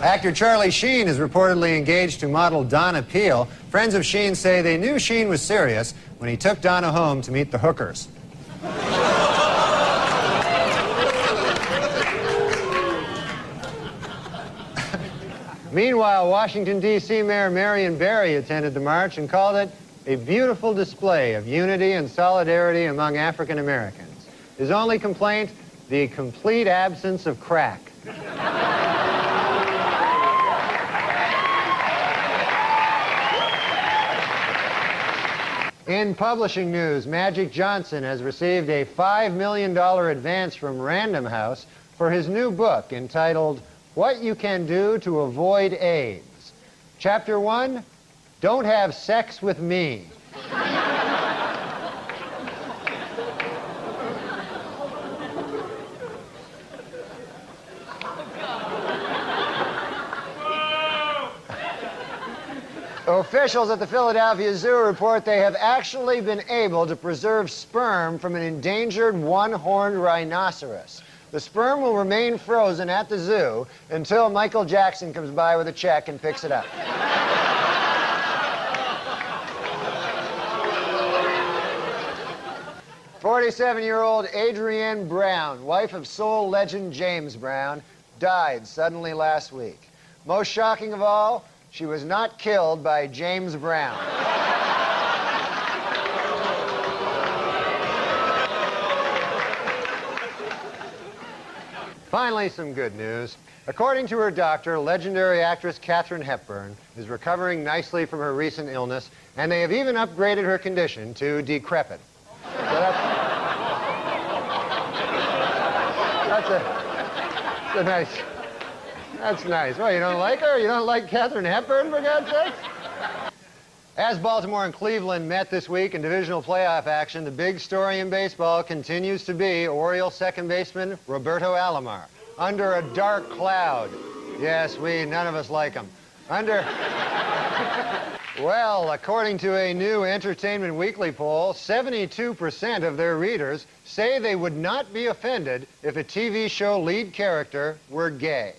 Actor Charlie Sheen is reportedly engaged to model Donna Peel. Friends of Sheen say they knew Sheen was serious when he took Donna home to meet the hookers. Meanwhile, Washington, D.C. Mayor Marion Barry attended the march and called it a beautiful display of unity and solidarity among African Americans. His only complaint, the complete absence of crack. In publishing news, Magic Johnson has received a $5 million advance from Random House for his new book entitled What You Can Do to Avoid AIDS. Chapter 1, Don't Have Sex with Me. Officials at the Philadelphia Zoo report they have actually been able to preserve sperm from an endangered one-horned rhinoceros. The sperm will remain frozen at the zoo until Michael Jackson comes by with a check and picks it up. "47-year-old Adrienne Brown, wife of soul legend James Brown, died suddenly last week. Most shocking of all, she was not killed by James Brown." Finally, some good news. According to her doctor, legendary actress Katharine Hepburn is recovering nicely from her recent illness, and they have even upgraded her condition to decrepit. So that's nice. Well, you don't like her? You don't like Katharine Hepburn, for God's sake? As Baltimore and Cleveland met this week in divisional playoff action, the big story in baseball continues to be Orioles second baseman Roberto Alomar. Under a dark cloud. Yes, none of us like him. Well, according to a new Entertainment Weekly poll, 72% of their readers say they would not be offended if a TV show lead character were gay.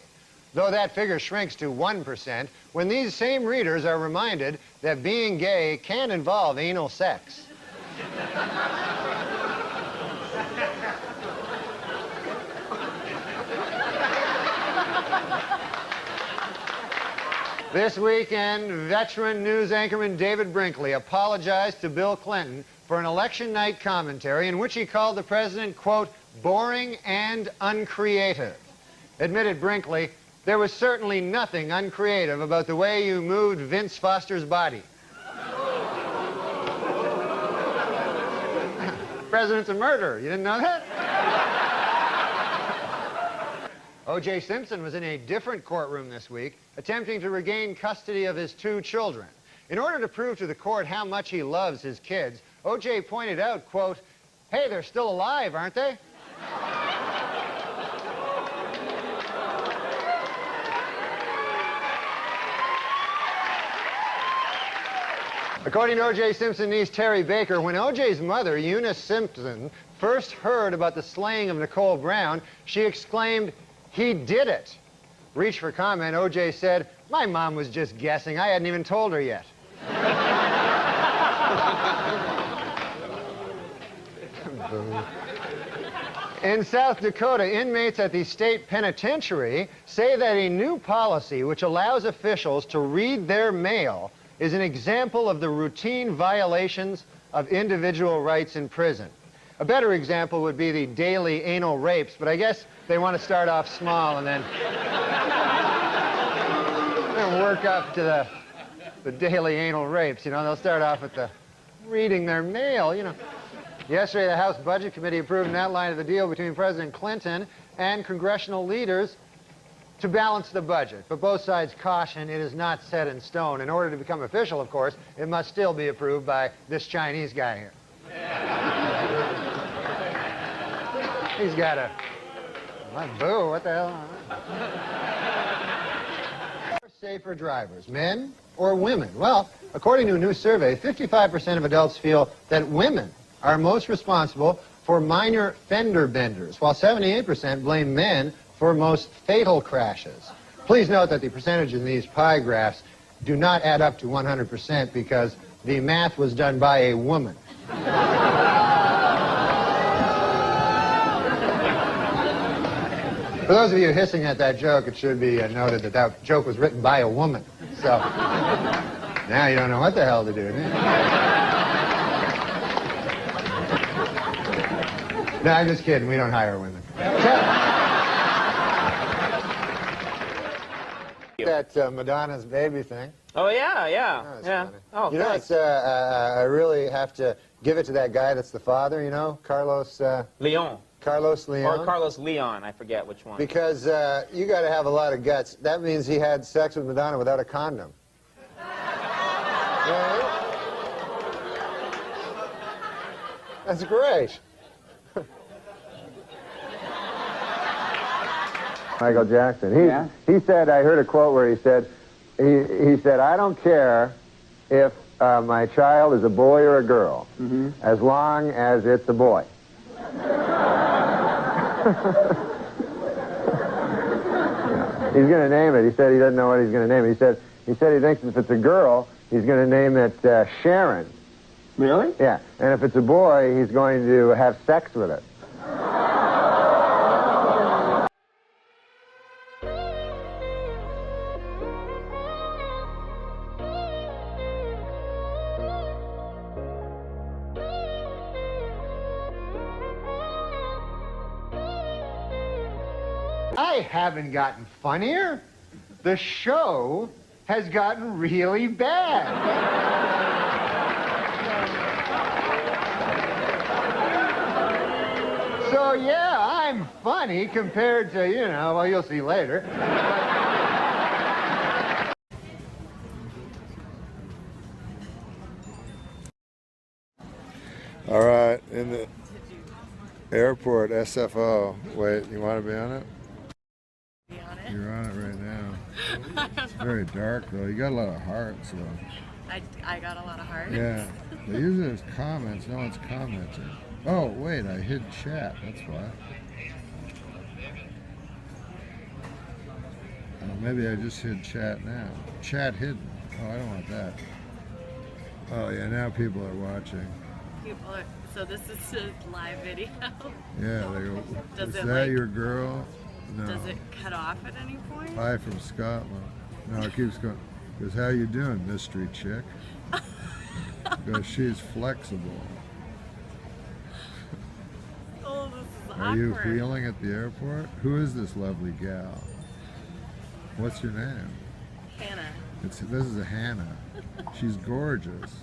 Though that figure shrinks to 1% when these same readers are reminded that being gay can involve anal sex. This weekend, veteran news anchorman David Brinkley apologized to Bill Clinton for an election night commentary in which he called the president, quote, boring and uncreative. Admitted Brinkley, there was certainly nothing uncreative about the way you moved Vince Foster's body. President's a murderer. You didn't know that? O.J. Simpson was in a different courtroom this week, attempting to regain custody of his 2 children. In order to prove to the court how much he loves his kids, O.J. pointed out, quote, hey, they're still alive, aren't they? According to O.J. Simpson's niece, Terry Baker, when O.J.'s mother, Eunice Simpson, first heard about the slaying of Nicole Brown, she exclaimed, he did it. Reached for comment, O.J. said, my mom was just guessing. I hadn't even told her yet. In South Dakota, inmates at the state penitentiary say that a new policy which allows officials to read their mail is an example of the routine violations of individual rights in prison. A better example would be the daily anal rapes, but I guess they want to start off small and then work up to the daily anal rapes. You know, they'll start off with the reading their mail, you know. Yesterday, the House Budget Committee approved an outline of the deal between President Clinton and congressional leaders to balance the budget. But both sides caution it is not set in stone. In order to become official, of course, it must still be approved by this Chinese guy here. He's got a... Boo, what the hell? Safer drivers, men or women? Well, according to a new survey, 55% of adults feel that women are most responsible for minor fender benders, while 78% blame men for most fatal crashes. Please note that the percentages in these pie graphs do not add up to 100% because the math was done by a woman. For those of you hissing at that joke, it should be noted that that joke was written by a woman. So now you don't know what the hell to do. No, I'm just kidding. We don't hire women. That Madonna's baby thing. Oh, yeah. Oh, Yeah. funny. Oh, you know, thanks. it's, I really have to give it to that guy that's the father, you know, Carlos... Leon. Carlos Leon? Or Carlos Leon, I forget which one. Because you got to have a lot of guts. That means he had sex with Madonna without a condom. Right? That's great. Michael Jackson. He said, I heard a quote where he said, I don't care if my child is a boy or a girl, as long as it's a boy. He's going to name it. He said he doesn't know what he's going to name it. He said he thinks if it's a girl, he's going to name it Sharon. Really? Yeah. And if it's a boy, he's going to have sex with it. I haven't gotten funnier. The show has gotten really bad. So, yeah, I'm funny compared to, you know, well, you'll see later. All right, in the airport, SFO. Wait, you want to be on it? You're on it right now. It's very dark, though. You got a lot of hearts, though. I got a lot of hearts. Yeah. They usually there's comments. No one's commenting. Oh, wait, I hid chat. That's why. Maybe I just hid chat now. Chat hidden. Oh, I don't want that. Oh, yeah, now people are watching. So this is a live video. Yeah, they go, Does is it, that like, your girl? No. Does it cut off at any point? Hi from Scotland. No, it keeps going. Because how you doing, mystery chick? Because she's flexible. Oh, this is Are you awkward. wheeling at the airport? Who is this lovely gal? What's your name? Hannah. This is a Hannah. She's gorgeous.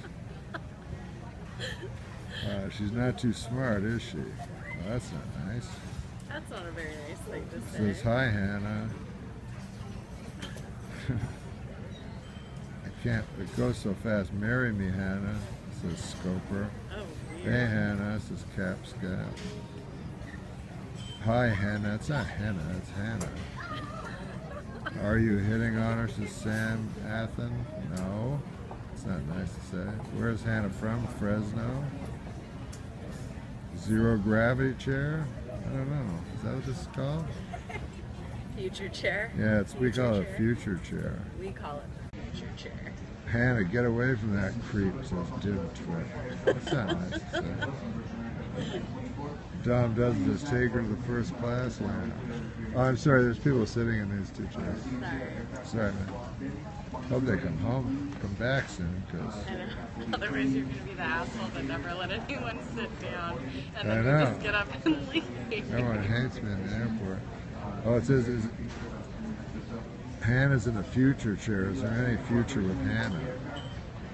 She's not too smart, is she? Oh, that's not nice. That's not a very nice thing to It say. says, hi, Hannah. I can't, it goes so fast. Marry me, Hannah, says Scoper. Oh, weird. Hey, Hannah, says Capscat. Hi, Hannah. It's not Hannah, it's Hannah. Are you hitting on her, says Sam Athen? No. It's not nice to say. Where's Hannah from? Fresno? Zero gravity chair? I don't know. Is that what this is called? Future chair? Yeah, we call it a future chair. We call it the future chair. Hannah, get away from that creep, says Dim Twit. That's not nice to say. Dom does this. Take her to the first class lounge. Oh, I'm sorry, there's people sitting in these two chairs. Sorry, man. Hope they come back soon, because... I know. Otherwise you're going to be the asshole that never let anyone sit down. And I then you know. just get up and leave. Everyone hates me in the airport. Oh, it says, Hannah's in a future chair. Is there any future with Hannah?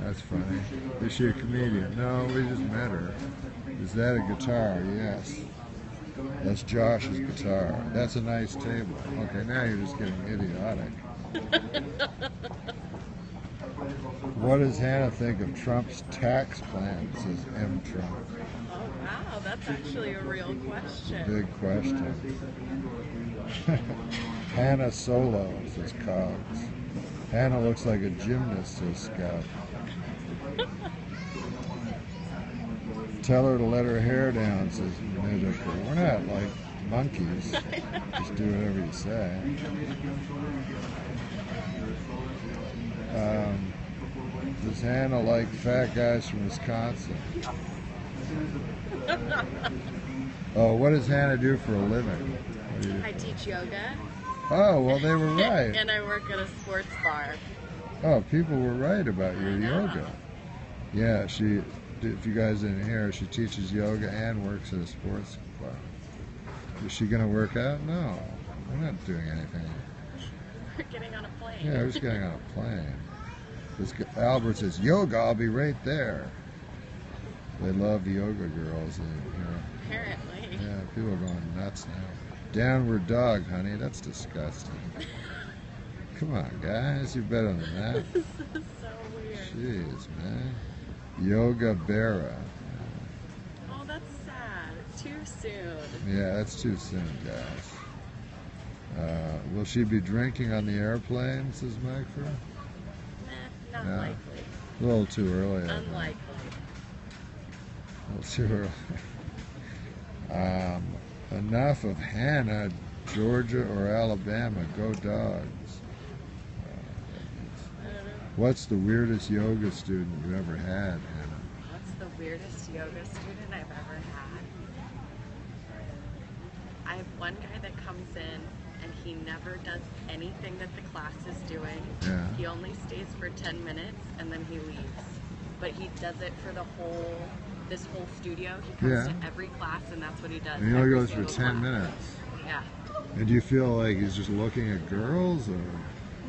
That's funny. Is she a comedian? No, we just met her. Is that a guitar? Yes. That's Josh's guitar. That's a nice table. Okay, now you're just getting idiotic. What does Hannah think of Trump's tax plan, says M. Trump. Oh, wow. That's actually a real question. Big question. Hannah Solo, says Cogs. Hannah looks like a gymnast, says Scout. Tell her to let her hair down, says Nidiker. We're not like monkeys. Just do whatever you say. Does Hannah like fat guys from Wisconsin? Oh, what does Hannah do for a living? I teach yoga. Oh, well, they were right. And I work at a sports bar. Oh, people were right about your yoga. Yeah, she. If you guys didn't hear, she teaches yoga and works at a sports club. Is she gonna work out? No, we're not doing anything. We're getting on a plane. Yeah, we're just getting on a plane. Albert says, yoga, I'll be right there. They love yoga girls. Apparently. Yeah, people are going nuts now. Downward dog, honey, that's disgusting. Come on, guys, you're better than that. This is so weird. Jeez, man. Yoga Berra. Oh, that's sad. Too soon. Yeah, that's too soon, guys. Will she be drinking on the airplane, says Mike? Not likely. A little too early. Unlikely. A little too early. Enough of Hannah, Georgia or Alabama. Go Dogs. What's the weirdest yoga student you ever had, Hannah? What's the weirdest yoga student I've ever had? I have one guy that comes in and he never does anything that the class is doing. Yeah. He only stays for 10 minutes and then he leaves. But he does it for this whole studio. He comes to every class and that's what he does. And he only every goes for 10 single class. minutes. Yeah. And do you feel like he's just looking at girls, or?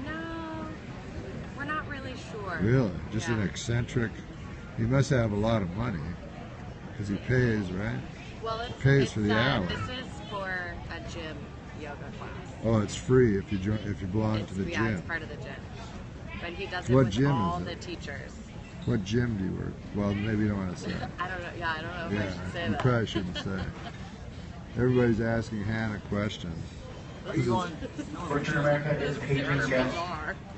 No, we're not really sure. Really? Just an eccentric. He must have a lot of money because he pays, right? Well, he pays for the hour. This is for a gym yoga class. Oh, it's free if you belong to the Yeah, gym. it's part of the gym. But he does What it with gym all is the it? teachers. What gym do you work? Well, maybe you don't want to say. I don't know. Yeah, I don't know if I should say you that. probably shouldn't say. Everybody's asking Hannah questions. Are you going? Fortune America is patron guest.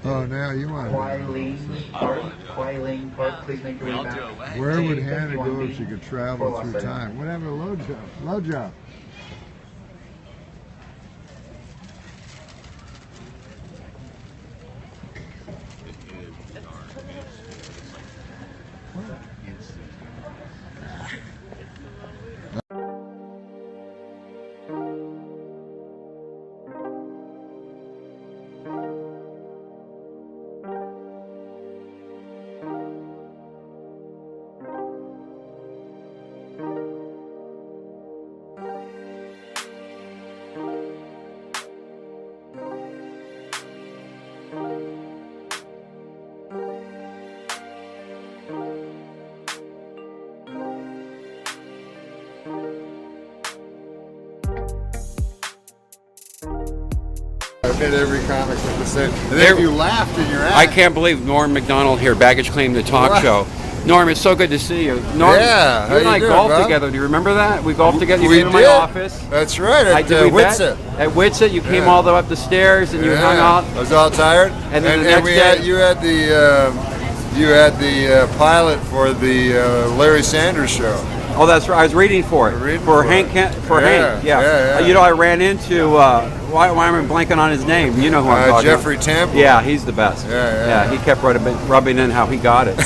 Oh, now you want to. Kwai Ling Park, please make your way back. Where would Hannah go if she could travel through time? Whatever, low jump. Low jump. I've hit every comic with the same. And then you laughed in your act. I can't believe Norm MacDonald here, Baggage Claim, the talk show. Norm, it's so good to see you. Norm, yeah, you and I golfed together. Do you remember that? We golfed together. You came to my office. That's right, at Whitsett. At Whitsett, you came all the way up the stairs and you hung out. I was all tired. And then the next day, you had the pilot for the Larry Sanders show. Oh, that's right. I was reading for it. Hank. Yeah. You know, I ran into. Why am I blanking on his name? You know who I'm talking Jeffrey about. Temple. Yeah, he's the best. Yeah. He kept rubbing in how he got it.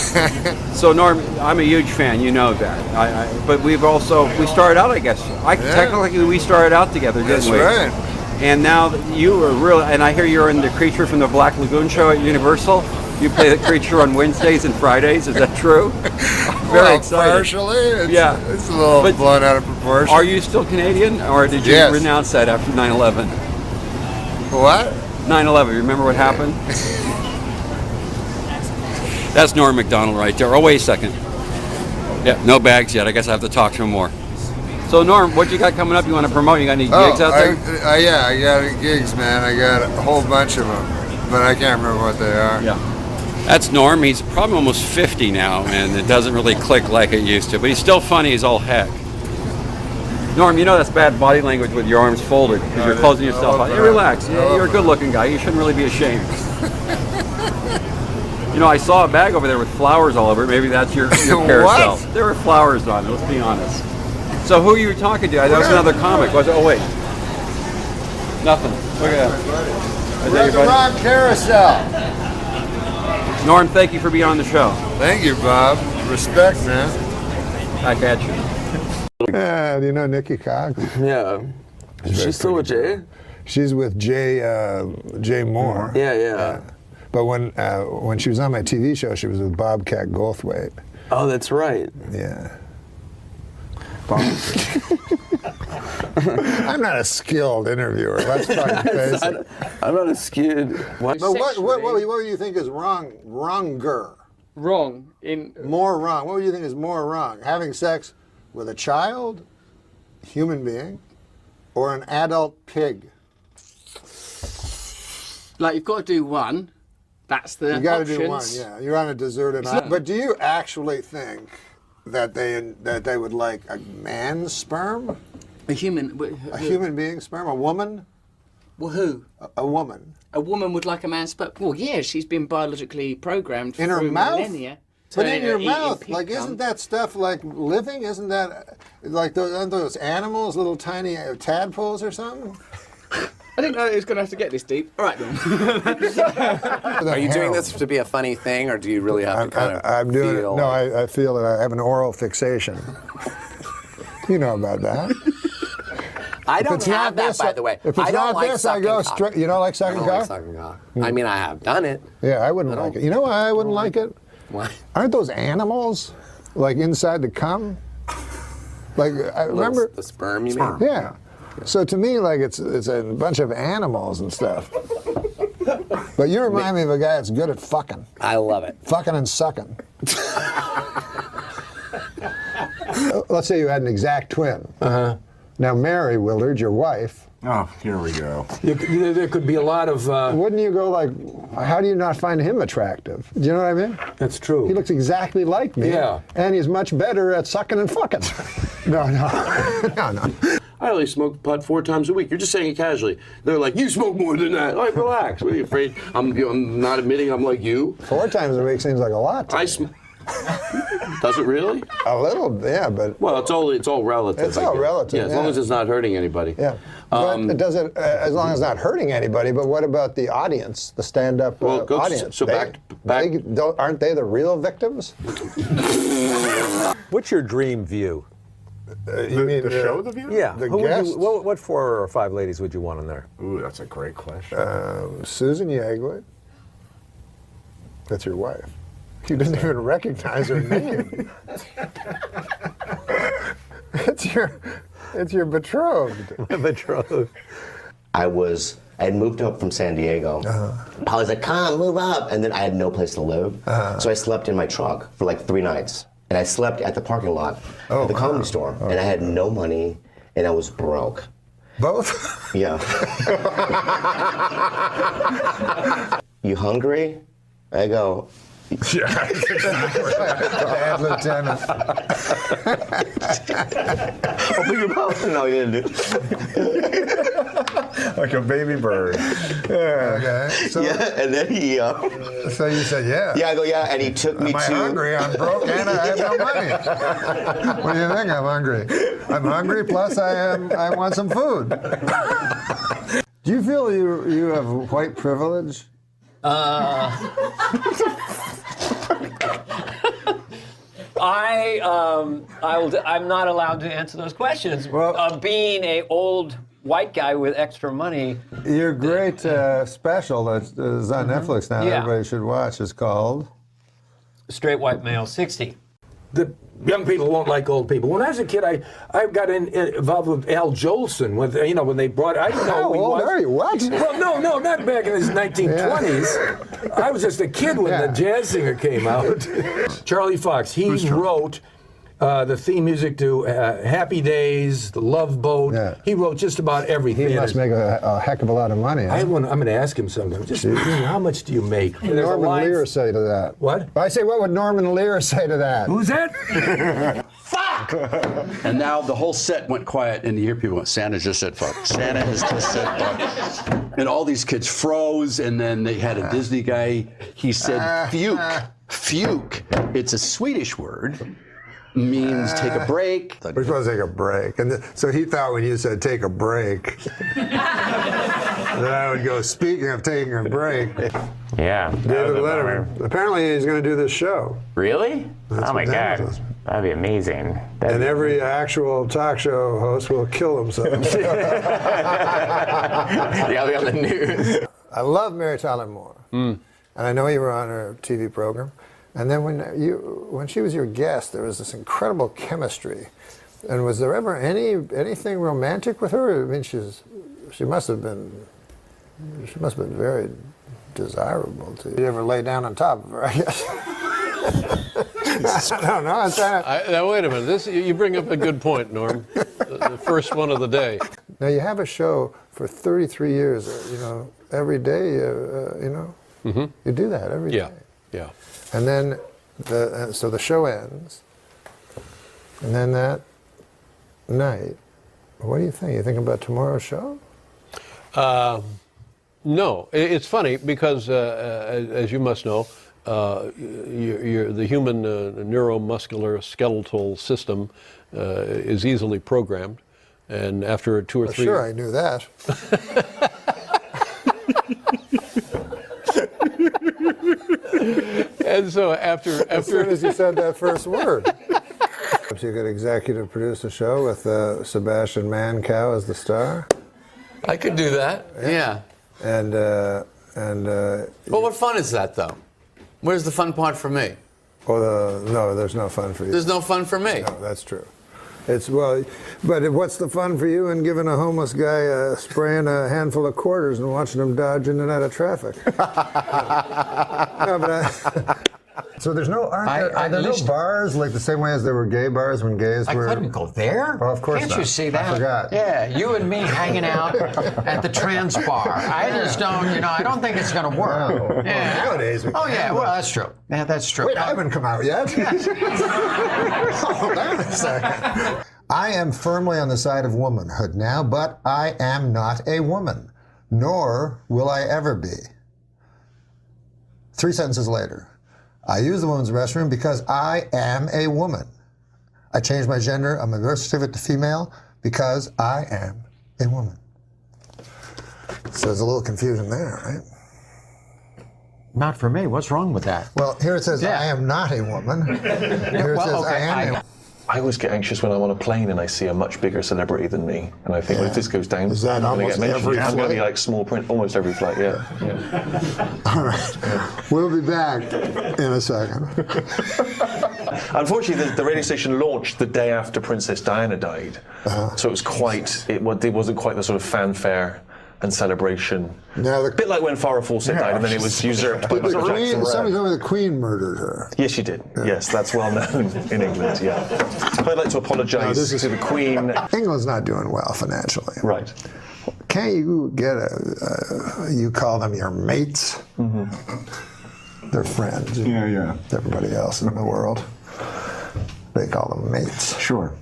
So Norm, I'm a huge fan. You know that. But we started out, I guess. Technically, we started out together, didn't we? That's right. And now you were really. And I hear you're in the Creature from the Black Lagoon show at Universal. You play the Creature on Wednesdays and Fridays. Is that true? Very excited. Partially. It's a little but blown out of proportion. Are you still Canadian, or did you renounce that after 9/11? What? 9/11. Remember what happened? That's Norm MacDonald right there. Oh, wait a second. Yeah, no bags yet. I guess I have to talk to him more. So Norm, what you got coming up? You want to promote? You got any gigs out there? Yeah, I got gigs, man. I got a whole bunch of them, but I can't remember what they are. Yeah. That's Norm. He's probably almost 50 now, and it doesn't really click like it used to. But he's still funny as all heck. Norm, you know that's bad body language with your arms folded because you're closing yourself out. Hey, relax. You're a good-looking guy. You shouldn't really be ashamed. You know, I saw a bag over there with flowers all over it. Maybe that's your carousel. There were flowers on it. Let's be honest. So who are you talking to? That was another comic. Was it? Oh, wait. Nothing. Look at that. We're at the wrong carousel. Norm, thank you for being on the show. Thank you, Bob. Respect, man. Back at you. Yeah, do you know Nikki Cox? Yeah. Is she still with Jay? She's with Jay Moore. Yeah. But when she was on my TV show, she was with Bobcat Goldthwait. Oh, that's right. Yeah. I'm not a skilled interviewer. Let's fucking face it. I'm not a skilled. But what do you think is wronger? Wrong in more wrong. What do you think is more wrong? Having sex with a child, human being, or an adult pig? Like you've got to do one. That's the You got to options. do one. Yeah, you're on a deserted island. But do you actually think that they would like a man's sperm? A human being's sperm? A woman? Well, who? A woman. A woman would like a man's sperm. Well, yeah, she's been biologically programmed In her through mouth? millennia. But in your mouth, like, isn't that stuff like living? Isn't that like aren't those animals, little tiny tadpoles or something? I didn't know it was going to have to get this deep. All right, then. Are you doing this to be a funny thing, or do you really have to kind of I'm doing feel? it. No, I feel that I have an oral fixation. You know about that. I don't have that, by the way. If it's I don't not like this, I go straight. You don't like sucking cock? I don't like sucking cock. I mean, I have done it. Yeah, I wouldn't like it. You know why I wouldn't like it? Why? Aren't those animals, like inside the cum? Like I remember the sperm, you mean? Yeah. So to me, like it's a bunch of animals and stuff. But you remind me of a guy that's good at fucking. I love it. Fucking and sucking. Let's say you had an exact twin. Now Mary Willard, your wife. Oh, here we go. There could be a lot of... Wouldn't you go like, how do you not find him attractive? Do you know what I mean? That's true. He looks exactly like me. Yeah. And he's much better at sucking and fucking. No. I only smoke pot 4 times a week. You're just saying it casually. They're like, you smoke more than that. Like, relax. What are you afraid? I'm not admitting I'm like you. 4 times a week seems like a lot. Does it really? A little, yeah, but well, it's all relative. It's all relative. Yeah, as long as it's not hurting anybody. Yeah, but it doesn't. As long as it's not hurting anybody. But what about the audience, the stand-up audience? So aren't they the real victims? What's your dream view? You mean the show, The View? Yeah. The Who would guests? you, what 4 or 5 ladies would you want on there? Ooh, that's a great question. Susan Yeagley. That's your wife. You didn't even recognize her name. It's your betrothed. Betrothed. I had moved up from San Diego. Polly's like, come, move up. And then I had no place to live. So I slept in my truck for like 3 nights. And I slept at the parking lot at the Comedy Store. And I had no money, and I was broke. Both? Yeah. You hungry? I go, yeah, exactly. Bad lieutenant. Open your mouth. No, you didn't. Like a baby bird. Yeah. Okay. So, yeah, and then he. So you said yeah. Yeah, I go yeah, and he took me Am I hungry? I'm broke and I have no money. What do you think? I'm hungry. I'm hungry. Plus, I want some food. Do you feel you have white privilege? I'm not allowed to answer those questions. Being a old white guy with extra money. Your great special that is on Netflix now, everybody should watch, is called Straight White Male 60. The young people won't like old people. When I was a kid, I got involved with Al Jolson. When they brought, I didn't know How who he old was. are you? What? Well, no, not back in his 1920s. I was just a kid when the jazz singer came out. Charlie Fox. He wrote the theme music to Happy Days, The Love Boat. Yeah. He wrote just about everything. He must make a heck of a lot of money. Huh? I'm going to ask him sometime. Just how much do you make? What would Norman Lear say to that? What? I say, what would Norman Lear say to that? Who's that? Fuck! And now the whole set went quiet, and you hear people going, Santa just said fuck. Santa has just said fuck. And all these kids froze, and then they had a Disney guy. He said fuke. Fuke. It's a Swedish word. means take a break. We're supposed to take a break. And so he thought when you said take a break, that I would go, speaking of taking a break. Yeah. David Letterman. Apparently he's going to do this show. Really? That's oh my what Dan God. does. That'd be amazing. And every actual talk show host will kill himself. Yeah, I'll be on the news. I love Mary Tyler Moore. And I know you were on her TV program. And then when she was your guest, there was this incredible chemistry. And was there ever anything romantic with her? I mean, she must have been very desirable to you. You ever lay down on top of her, I guess. I don't know. I'm trying to... Now, wait a minute. You bring up a good point, Norm. The first one of the day. Now, you have a show for 33 years, every day, you do that every day. Yeah. And then, so the show ends, and then that night, what do you think? You think about tomorrow's show? No. It's funny because, as you must know, the human neuromuscular skeletal system is easily programmed, and after 2 or 3. Sure, I knew that. And so after as soon as you said that first word, you could executive produce a show with Sebastian Mancow as the star. I could do that. Yeah. And Well, what fun is that, though? Where's the fun part for me? Well, no, there's no fun for you. There's no fun for me. No, that's true. But what's the fun for you in giving a homeless guy spraying a handful of quarters and watching him dodge in and out of traffic? No, but so there's no are there no bars like the same way as there were gay bars when gays were? I couldn't go there. Oh, of course Can't not. you see that? I forgot. Yeah, you and me hanging out at the trans bar. I just don't, I don't think it's going to work. No. Yeah. Well, nowadays we can, well, that's true. Yeah, that's true. Wait, I haven't come out yet. Hold on a second. I am firmly on the side of womanhood now, but I am not a woman, nor will I ever be. 3 sentences later. I use the women's restroom because I am a woman. I changed my gender. I'm a birth certificate to female because I am a woman. So there's a little confusion there, right? Not for me. What's wrong with that? Well, here it says I am not a woman. Here it says I am a I always get anxious when I'm on a plane and I see a much bigger celebrity than me, and I think, well, if this goes down, is that I'm going to get almost mentioned. every I'm going to be flight? like small print almost every flight. Yeah. All right. We'll be back in a second. Unfortunately, the radio station launched the day after Princess Diana died, so it was it wasn't quite the sort of fanfare and celebration. Now a bit like when Farrah Fawcett died, and then it was usurped by Michael Jackson. Somebody told me the Queen murdered her. Yes, she did. Yeah. Yes, that's well known in England. Yeah. I'd like to apologise to the Queen. England's not doing well financially. Right. Can't you get you call them your mates? Mm-hmm. They're friends. Yeah. Everybody else in the world, they call them mates. Sure.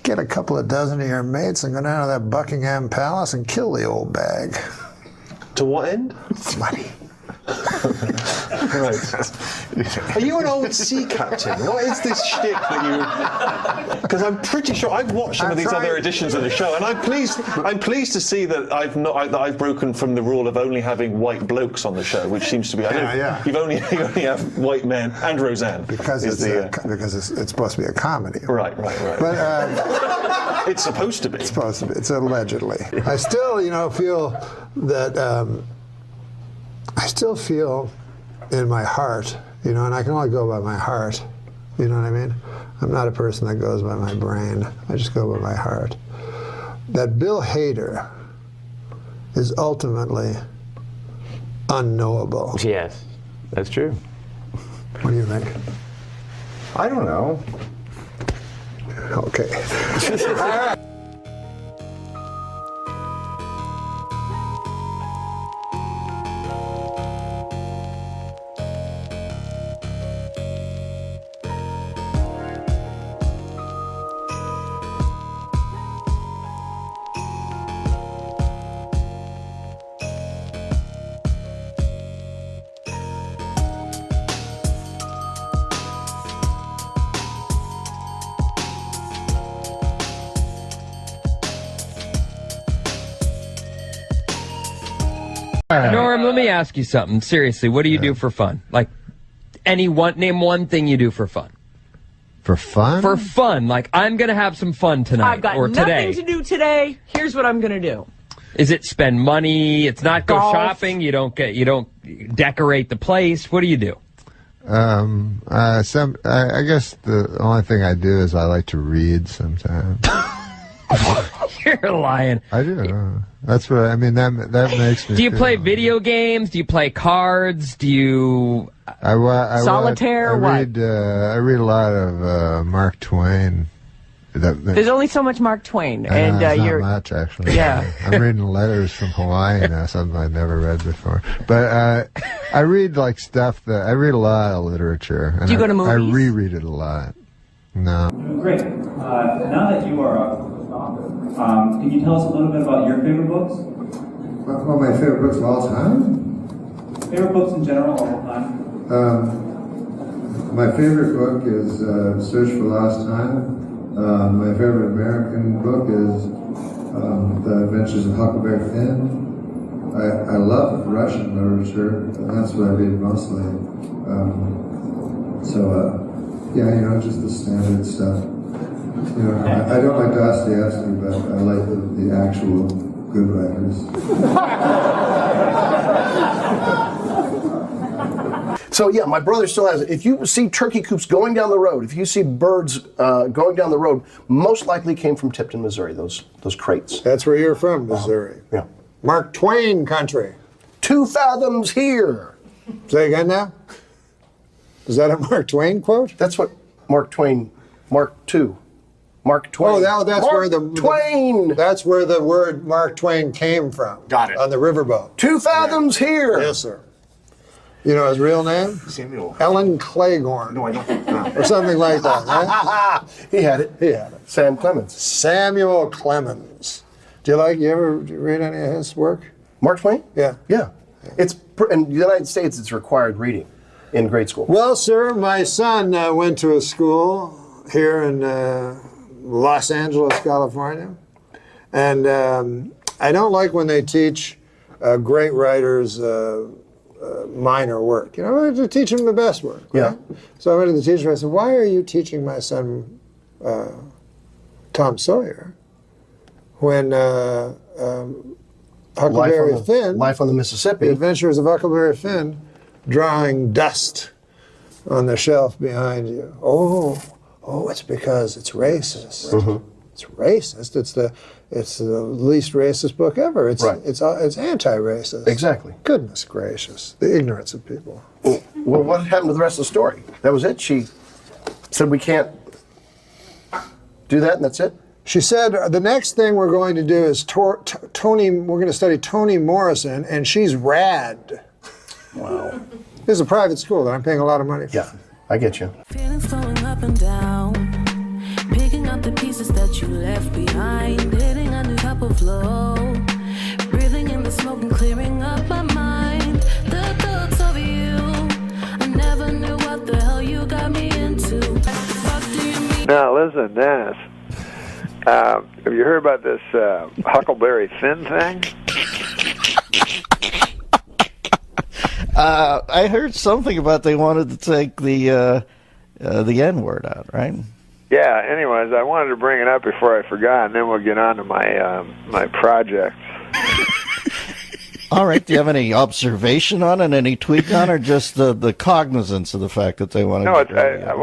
Get a couple of dozen of your mates and go down to that Buckingham Palace and kill the old bag. To what end? Money. Right. Are you an old sea captain? What is this shtick that you? Because I'm pretty sure I've watched some of these other editions of the show, and I'm pleased to see that I've broken from the rule of only having white blokes on the show, which seems to be you only have white men and Roseanne because it's supposed to be a comedy. Right. But it's supposed to be. It's supposed to be. It's allegedly. I still feel that. I still feel in my heart, and I can only go by my heart, you know what I mean? I'm not a person that goes by my brain, I just go by my heart. That Bill Hader is ultimately unknowable. Yes, that's true. What do you think? I don't know. Okay. All right. Norm, let me ask you something. Seriously, what do you do for fun? Like, name one thing you do for fun. For fun? For fun. Like, I'm going to have some fun tonight I've got or today. nothing to do today. Here's what I'm going to do. Is it spend money? It's not go Golf. shopping. You don't decorate the place. What do you do? I guess the only thing I do is I like to read sometimes. You're lying. I do. That's what I mean. That makes me. Do you feel- play video games? Do you play cards? Do you Solitaire? I read a lot of Mark Twain. There's only so much Mark Twain, and it's you're not much actually. Yeah. I'm reading letters from Hawaii now, something I've never read before. But I read like stuff that I read a lot of literature. And Do you go to I movies? reread it a lot. No. Great. Now that you are an author, can you tell us a little bit about your favorite books? Well, my favorite books of all time? Favorite books in general, all time? My favorite book is Search for Lost Time. My favorite American book is The Adventures of Huckleberry Finn. I love Russian literature, and that's what I read mostly. Yeah, just the standard stuff. I don't like Dostoevsky, but I like the actual good writers. So yeah, my brother still has it. If you see turkey coops going down the road, if you see birds going down the road, most likely came from Tipton, Missouri. Those crates. That's where you're from, Missouri. Yeah. Mark Twain country. 2 fathoms here. Say again now? Is that a Mark Twain quote? That's what Mark Twain, Mark II. Mark Twain. Oh, that's Mark where the Twain. That's where the word Mark Twain came from. Got it. On the riverboat. 2 fathoms here. Yes, sir. You know his real name? Samuel. Ellen Claiborne. No, I don't. Or something like that, right? He had it. He had it. Sam Clemens. Samuel Clemens. Do you ever read any of his work? Mark Twain? Yeah. Yeah. In the United States, it's required reading in grade school. Well, sir, my son went to a school here in Los Angeles, California. And I don't like when they teach great writers minor work. I have to teach them the best work. Right? Yeah. So I went to the teacher and I said, why are you teaching my son Tom Sawyer when Huckleberry Finn, Life on the Mississippi, The Adventures of Huckleberry Finn, drawing dust on the shelf behind you? Oh, it's because it's racist. Mm-hmm. It's racist. It's the least racist book ever. It's Right. it's anti-racist. Exactly. Goodness gracious, the ignorance of people. Well, what happened to the rest of the story? That was it? She said we can't do that, and that's it? She said the next thing we're going to do is Toni. We're going to study Toni Morrison, and she's rad. Wow. This is a private school that I'm paying a lot of money for. Yeah, I get you. Feelings going up and down, picking up the pieces that you left behind, hitting a new cup of flow, breathing in the smoke and clearing up my mind. The thoughts of you, I never knew what the hell you got me into. What do you mean? Now listen, Dennis. Have you heard about this Huckleberry Finn thing? I heard something about they wanted to take the N-word out, right? Yeah. Anyways, I wanted to bring it up before I forgot, and then we'll get on to my my project. All right. Do you have any observation on it, any tweak on it, or just the cognizance of the fact that they want to? No,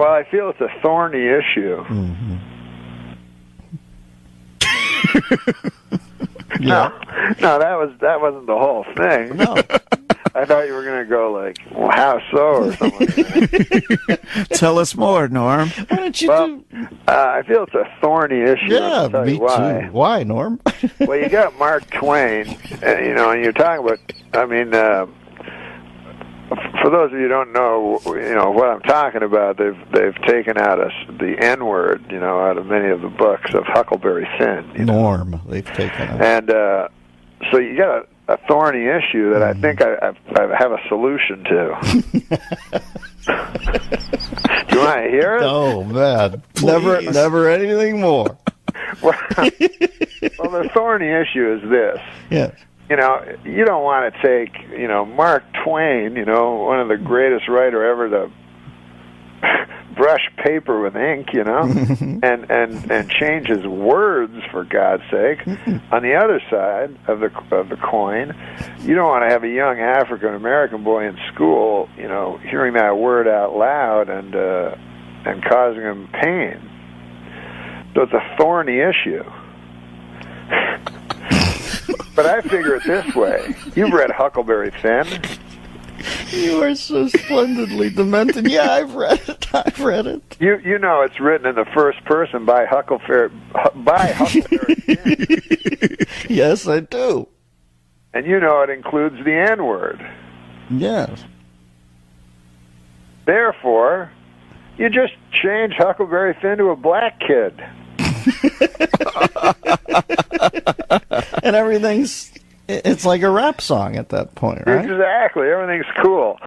I feel it's a thorny issue. Mm-hmm. No, that wasn't the whole thing. No. I thought you were going to go like, well, how so, or something. Tell us more, Norm. Why don't you I feel it's a thorny issue. Yeah, I'll tell me you why. too. Why, Norm? Well, you got Mark Twain, and you're talking about. I mean, for those of you who don't know, what I'm talking about. They've taken out the N-word, out of many of the books of Huckleberry Finn. Norm, they've taken out. And so you got a thorny issue that I think I have a solution to. Do you want to hear it? Oh man, never anything more. Well, the thorny issue is this. Yes. you know, you don't want to take, you know, Mark Twain, you know, one of the greatest writer ever to brush paper with ink, you know, and change his words, for God's sake. On the other side of the coin, you don't want to have a young African American boy in school, you know, hearing that word out loud and causing him pain. So it's a thorny issue. But I figure it this way. You've read Huckleberry Finn. You are so splendidly demented. Yeah, I've read it. I've read it. You know it's written in the first person by Huckleberry Finn. Yes, I do. And you know it includes the N-word. Yes. Therefore, you just change Huckleberry Finn to a black kid. And everything's, it's like a rap song at that point, right? Exactly. Everything's cool.